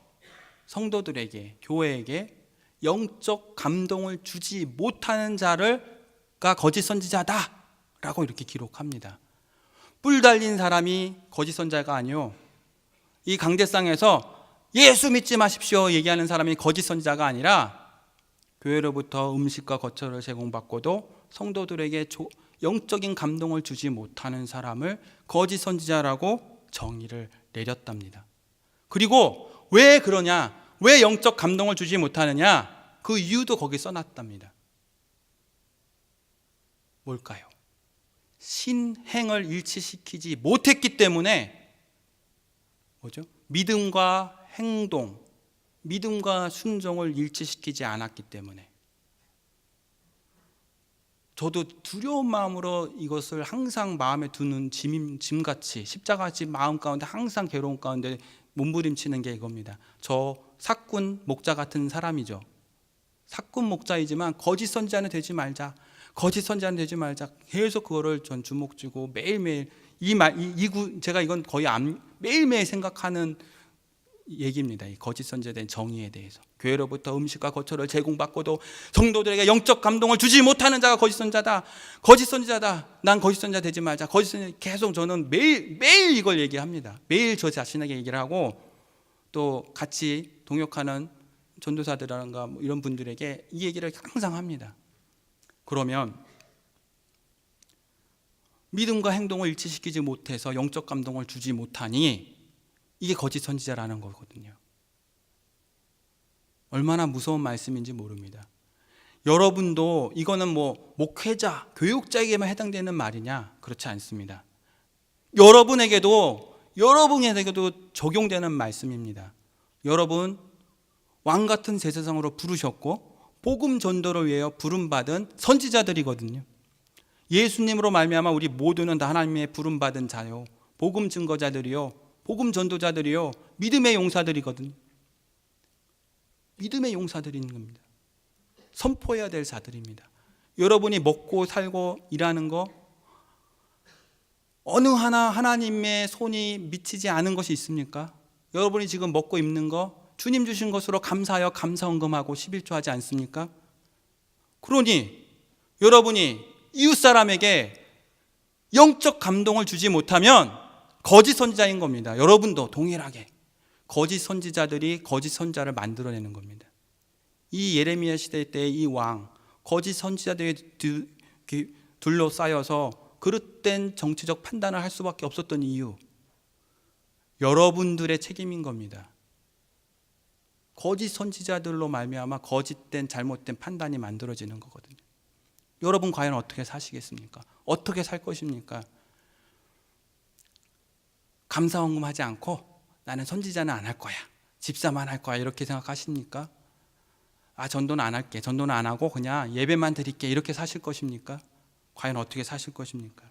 성도들에게, 교회에게 영적 감동을 주지 못하는 자가 거짓 선지자다라고 이렇게 기록합니다. 뿔 달린 사람이 거짓 선지자가 아니요, 이 강제상에서 예수 믿지 마십시오 얘기하는 사람이 거짓 선지자가 아니라, 교회로부터 음식과 거처를 제공받고도 성도들에게 영적인 감동을 주지 못하는 사람을 거짓 선지자라고 정의를 내렸답니다. 그리고 왜 그러냐, 왜 영적 감동을 주지 못하느냐, 그 이유도 거기 써놨답니다. 뭘까요? 신행을 일치시키지 못했기 때문에, 뭐죠? 믿음과 행동, 믿음과 순종을 일치시키지 않았기 때문에. 저도 두려운 마음으로 이것을 항상 마음에 두는 짐같이, 십자가같이 마음 가운데 항상 괴로운 가운데 몸부림치는 게 이겁니다. 저 사꾼 목자 같은 사람이죠. 사꾼 목자이지만 거짓 선지자는 되지 말자, 거짓 선지자는 되지 말자, 계속 그거를 전 주목쥐고 매일매일 제가 이건 거의 매일매일 생각하는 얘기입니다. 이 거짓 선지자에 대한 정의에 대해서. 교회로부터 음식과 거처를 제공받고도 성도들에게 영적 감동을 주지 못하는 자가 거짓 선지자다, 거짓 선지자다, 난 거짓 선지자 되지 말자, 거짓 선지자. 계속 저는 매일 이걸 얘기합니다. 매일 저 자신에게 얘기를 하고, 또 같이 동역하는 전도사들이란가 이런 분들에게 이 얘기를 항상 합니다. 그러면 믿음과 행동을 일치시키지 못해서 영적 감동을 주지 못하니 이게 거짓 선지자라는 거거든요. 얼마나 무서운 말씀인지 모릅니다. 여러분도 이거는 목회자, 교육자에게만 해당되는 말이냐? 그렇지 않습니다. 여러분에게도 적용되는 말씀입니다. 여러분 왕 같은 제사장으로 부르셨고 복음 전도를 위하여 부름받은 선지자들이거든요. 예수님으로 말미암아 우리 모두는 다 하나님의 부름받은 자요, 복음 증거자들이요, 복음 전도자들이요, 믿음의 용사들이거든요. 믿음의 용사들인 겁니다. 선포해야 될 자들입니다. 여러분이 먹고 살고 일하는 거 어느 하나 하나님의 손이 미치지 않은 것이 있습니까? 여러분이 지금 먹고 입는 거 주님 주신 것으로 감사하여 감사헌금하고 11조 하지 않습니까? 그러니 여러분이 이웃 사람에게 영적 감동을 주지 못하면 거짓 선지자인 겁니다. 여러분도 동일하게 거짓 선지자들이 거짓 선지자를 만들어내는 겁니다. 이 예레미야 시대 때 이 왕, 거짓 선지자들이 둘러싸여서 그릇된 정치적 판단을 할 수밖에 없었던 이유, 여러분들의 책임인 겁니다. 거짓 선지자들로 말미암아 거짓된 잘못된 판단이 만들어지는 거거든요. 여러분 과연 어떻게 사시겠습니까? 어떻게 살 것입니까? 감사헌금하지 않고 나는 선지자는 안 할 거야, 집사만 할 거야, 이렇게 생각하십니까? 전도는 안 할게, 전도는 안 하고 그냥 예배만 드릴게, 이렇게 사실 것입니까? 과연 어떻게 사실 것입니까?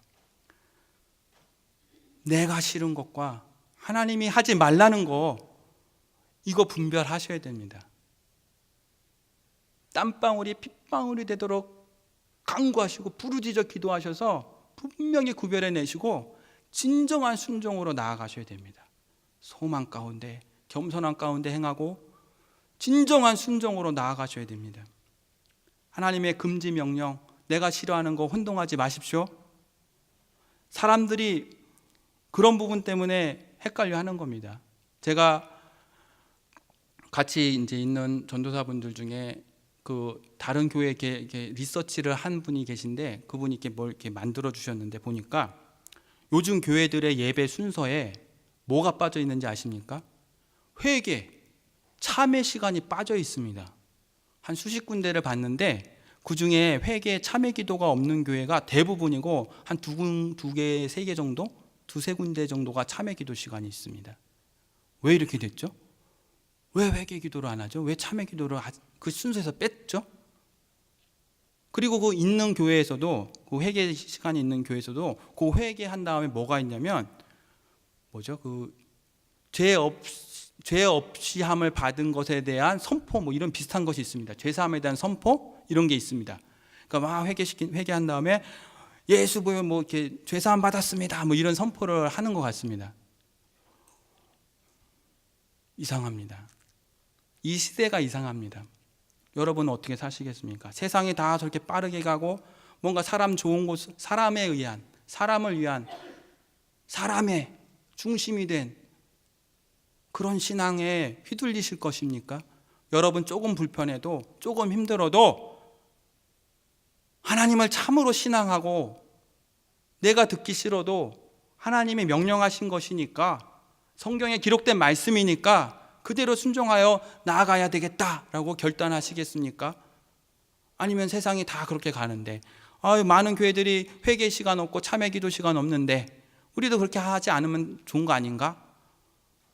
내가 싫은 것과 하나님이 하지 말라는 거, 이거 분별하셔야 됩니다. 땀방울이 핏방울이 되도록 간구하시고 부르짖어 기도하셔서 분명히 구별해내시고 진정한 순종으로 나아가셔야 됩니다. 소망 가운데, 겸손한 가운데 행하고 진정한 순종으로 나아가셔야 됩니다. 하나님의 금지 명령, 내가 싫어하는 거 혼동하지 마십시오. 사람들이 그런 부분 때문에 헷갈려 하는 겁니다. 제가 같이 이제 있는 전도사분들 중에 그 다른 교회에 이렇게 리서치를 한 분이 계신데 그분이 이렇게 뭘 이렇게 만들어 주셨는데 보니까 요즘 교회들의 예배 순서에 뭐가 빠져 있는지 아십니까? 회개, 참회 시간이 빠져 있습니다. 한 수십 군데를 봤는데 그 중에 회개, 참회 기도가 없는 교회가 대부분이고 한 두 개, 세 개 정도, 두세 군데 정도가 참회 기도 시간이 있습니다. 왜 이렇게 됐죠? 왜 회개 기도를 안 하죠? 왜 참회 기도를 그 순서에서 뺐죠? 그리고 그 있는 교회에서도 그 회개 시간이 있는 교회에서도 그 회개한 다음에 뭐가 있냐면 뭐죠? 그 죄 없이 함을 받은 것에 대한 선포 뭐 이런 비슷한 것이 있습니다. 죄 사함에 대한 선포 이런 게 있습니다. 그러니까 막 회개한 다음에 예수 보여 뭐 이렇게 죄 사함 받았습니다. 뭐 이런 선포를 하는 것 같습니다. 이상합니다. 이 시대가 이상합니다. 여러분은 어떻게 사시겠습니까? 세상이 다 저렇게 빠르게 가고 뭔가 사람 좋은 곳, 사람에 의한, 사람을 위한, 사람의 중심이 된 그런 신앙에 휘둘리실 것입니까? 여러분 조금 불편해도 조금 힘들어도 하나님을 참으로 신앙하고 내가 듣기 싫어도 하나님이 명령하신 것이니까 성경에 기록된 말씀이니까 그대로 순종하여 나아가야 되겠다라고 결단하시겠습니까? 아니면 세상이 다 그렇게 가는데 많은 교회들이 회개 시간 없고 참회 기도 시간 없는데 우리도 그렇게 하지 않으면 좋은 거 아닌가?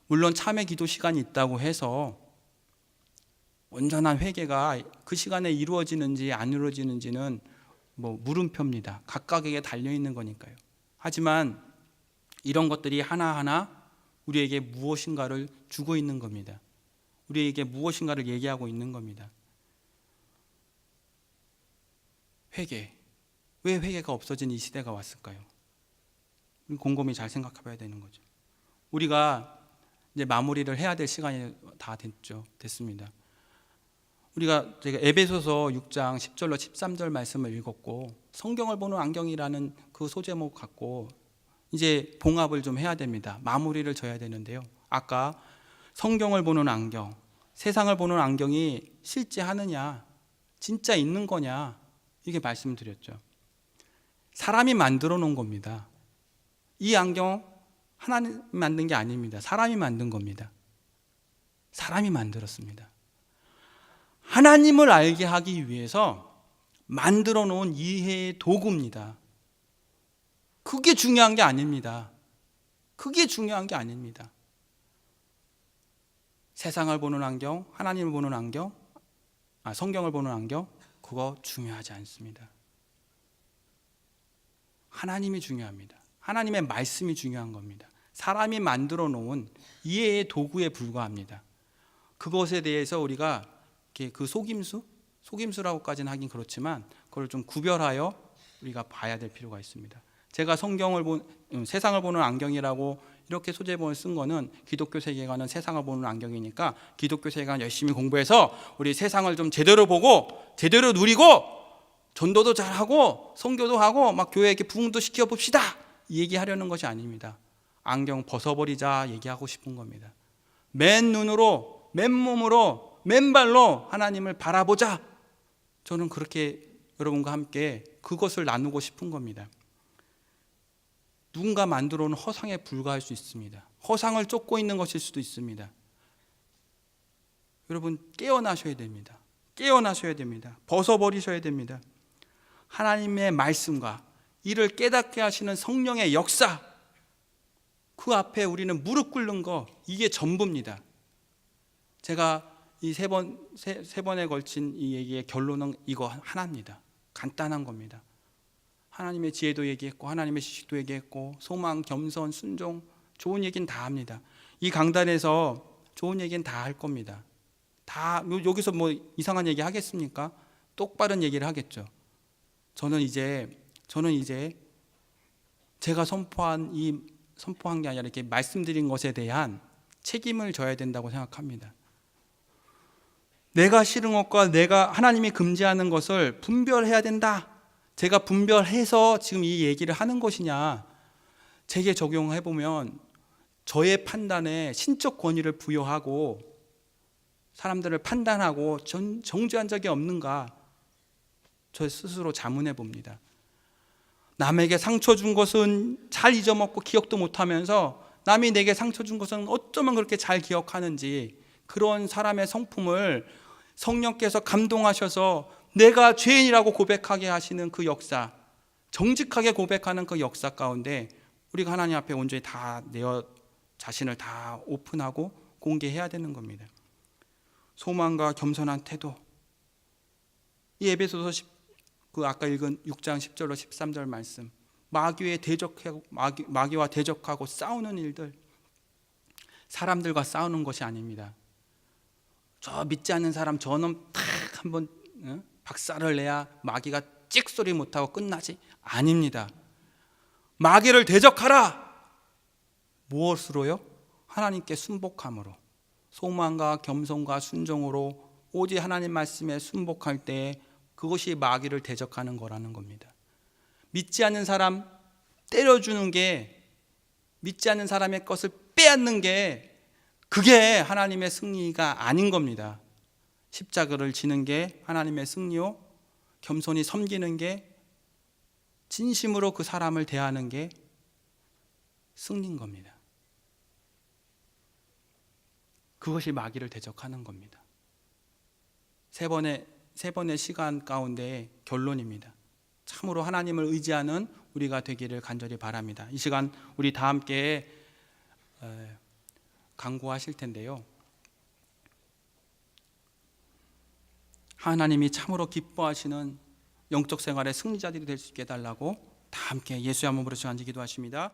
물론 참회 기도 시간이 있다고 해서 온전한 회개가 그 시간에 이루어지는지 안 이루어지는지는 뭐 물음표입니다. 각각에게 달려있는 거니까요. 하지만 이런 것들이 하나하나 우리에게 무엇인가를 주고 있는 겁니다. 우리에게 무엇인가를 얘기하고 있는 겁니다. 회개. 왜 회개가 없어진 이 시대가 왔을까요? 곰곰이 잘 생각해 봐야 되는 거죠. 우리가 이제 마무리를 해야 될 시간이 다 됐습니다. 제가 에베소서 6장 10절로 13절 말씀을 읽었고 성경을 보는 안경이라는 그 소제목 갖고 이제 봉합을 좀 해야 됩니다. 마무리를 져야 되는데요. 아까 성경을 보는 안경, 세상을 보는 안경이 실제 하느냐, 진짜 있는 거냐 이게 말씀을 드렸죠. 사람이 만들어 놓은 겁니다. 이 안경 하나님 만든 게 아닙니다. 사람이 만든 겁니다. 사람이 만들었습니다. 하나님을 알게 하기 위해서 만들어 놓은 이해의 도구입니다. 그게 중요한 게 아닙니다. 그게 중요한 게 아닙니다. 세상을 보는 안경, 하나님을 보는 안경, 성경을 보는 안경, 그거 중요하지 않습니다. 하나님이 중요합니다. 하나님의 말씀이 중요한 겁니다. 사람이 만들어 놓은 이해의 도구에 불과합니다. 그것에 대해서 우리가 그 속임수라고까지는 하긴 그렇지만 그걸 좀 구별하여 우리가 봐야 될 필요가 있습니다. 제가 세상을 보는 안경이라고 이렇게 소제본을 쓴 거는 기독교 세계관은 세상을 보는 안경이니까 기독교 세계관 열심히 공부해서 우리 세상을 좀 제대로 보고 제대로 누리고 전도도 잘하고 선교도 하고 막 교회에게 부흥도 시켜봅시다 이 얘기하려는 것이 아닙니다. 안경 벗어버리자 얘기하고 싶은 겁니다. 맨 눈으로 맨 몸으로 맨발로 하나님을 바라보자. 저는 그렇게 여러분과 함께 그것을 나누고 싶은 겁니다. 누군가 만들어 놓은 허상에 불과할 수 있습니다. 허상을 쫓고 있는 것일 수도 있습니다. 여러분 깨어나셔야 됩니다. 깨어나셔야 됩니다. 벗어버리셔야 됩니다. 하나님의 말씀과 이를 깨닫게 하시는 성령의 역사, 그 앞에 우리는 무릎 꿇는 거 이게 전부입니다. 제가 이 세 번에 걸친 이 얘기의 결론은 이거 하나입니다. 간단한 겁니다. 하나님의 지혜도 얘기했고 하나님의 지식도 얘기했고 소망, 겸손, 순종 좋은 얘기는 다 합니다. 이 강단에서 좋은 얘기는 다 할 겁니다. 다 여기서 뭐 이상한 얘기 하겠습니까? 똑바른 얘기를 하겠죠. 저는 이제 제가 선포한 게 아니라 이렇게 말씀드린 것에 대한 책임을 져야 된다고 생각합니다. 내가 싫은 것과 내가 하나님이 금지하는 것을 분별해야 된다. 제가 분별해서 지금 이 얘기를 하는 것이냐, 제게 적용해 보면 저의 판단에 신적 권위를 부여하고 사람들을 판단하고 정죄한 적이 없는가 저 스스로 자문해 봅니다. 남에게 상처 준 것은 잘 잊어먹고 기억도 못하면서 남이 내게 상처 준 것은 어쩌면 그렇게 잘 기억하는지, 그런 사람의 성품을 성령께서 감동하셔서 내가 죄인이라고 고백하게 하시는 그 역사, 정직하게 고백하는 그 역사 가운데 우리가 하나님 앞에 온전히 다 내어 자신을 다 오픈하고 공개해야 되는 겁니다. 소망과 겸손한 태도. 이 에베소서 아까 읽은 6장 10절로 13절 말씀, 마귀와 대적하고 싸우는 일들, 사람들과 싸우는 것이 아닙니다. 저 믿지 않는 사람 저놈 탁 한번 박살을 내야 마귀가 찍소리 못하고 끝나지? 아닙니다. 마귀를 대적하라. 무엇으로요? 하나님께 순복함으로, 소망과 겸손과 순종으로 오직 하나님 말씀에 순복할 때 그것이 마귀를 대적하는 거라는 겁니다. 믿지 않는 사람 때려주는 게, 믿지 않는 사람의 것을 빼앗는 게, 그게 하나님의 승리가 아닌 겁니다. 십자가를 지는 게 하나님의 승리요, 겸손히 섬기는 게, 진심으로 그 사람을 대하는 게 승리인 겁니다. 그것이 마귀를 대적하는 겁니다. 세 번의 시간 가운데 결론입니다. 참으로 하나님을 의지하는 우리가 되기를 간절히 바랍니다. 이 시간 우리 다 함께 간구하실 텐데요. 하나님이 참으로 기뻐하시는 영적 생활의 승리자들이 될 수 있게 해달라고 다 함께 예수의 한번 부르시고 앉아 기도하십니다.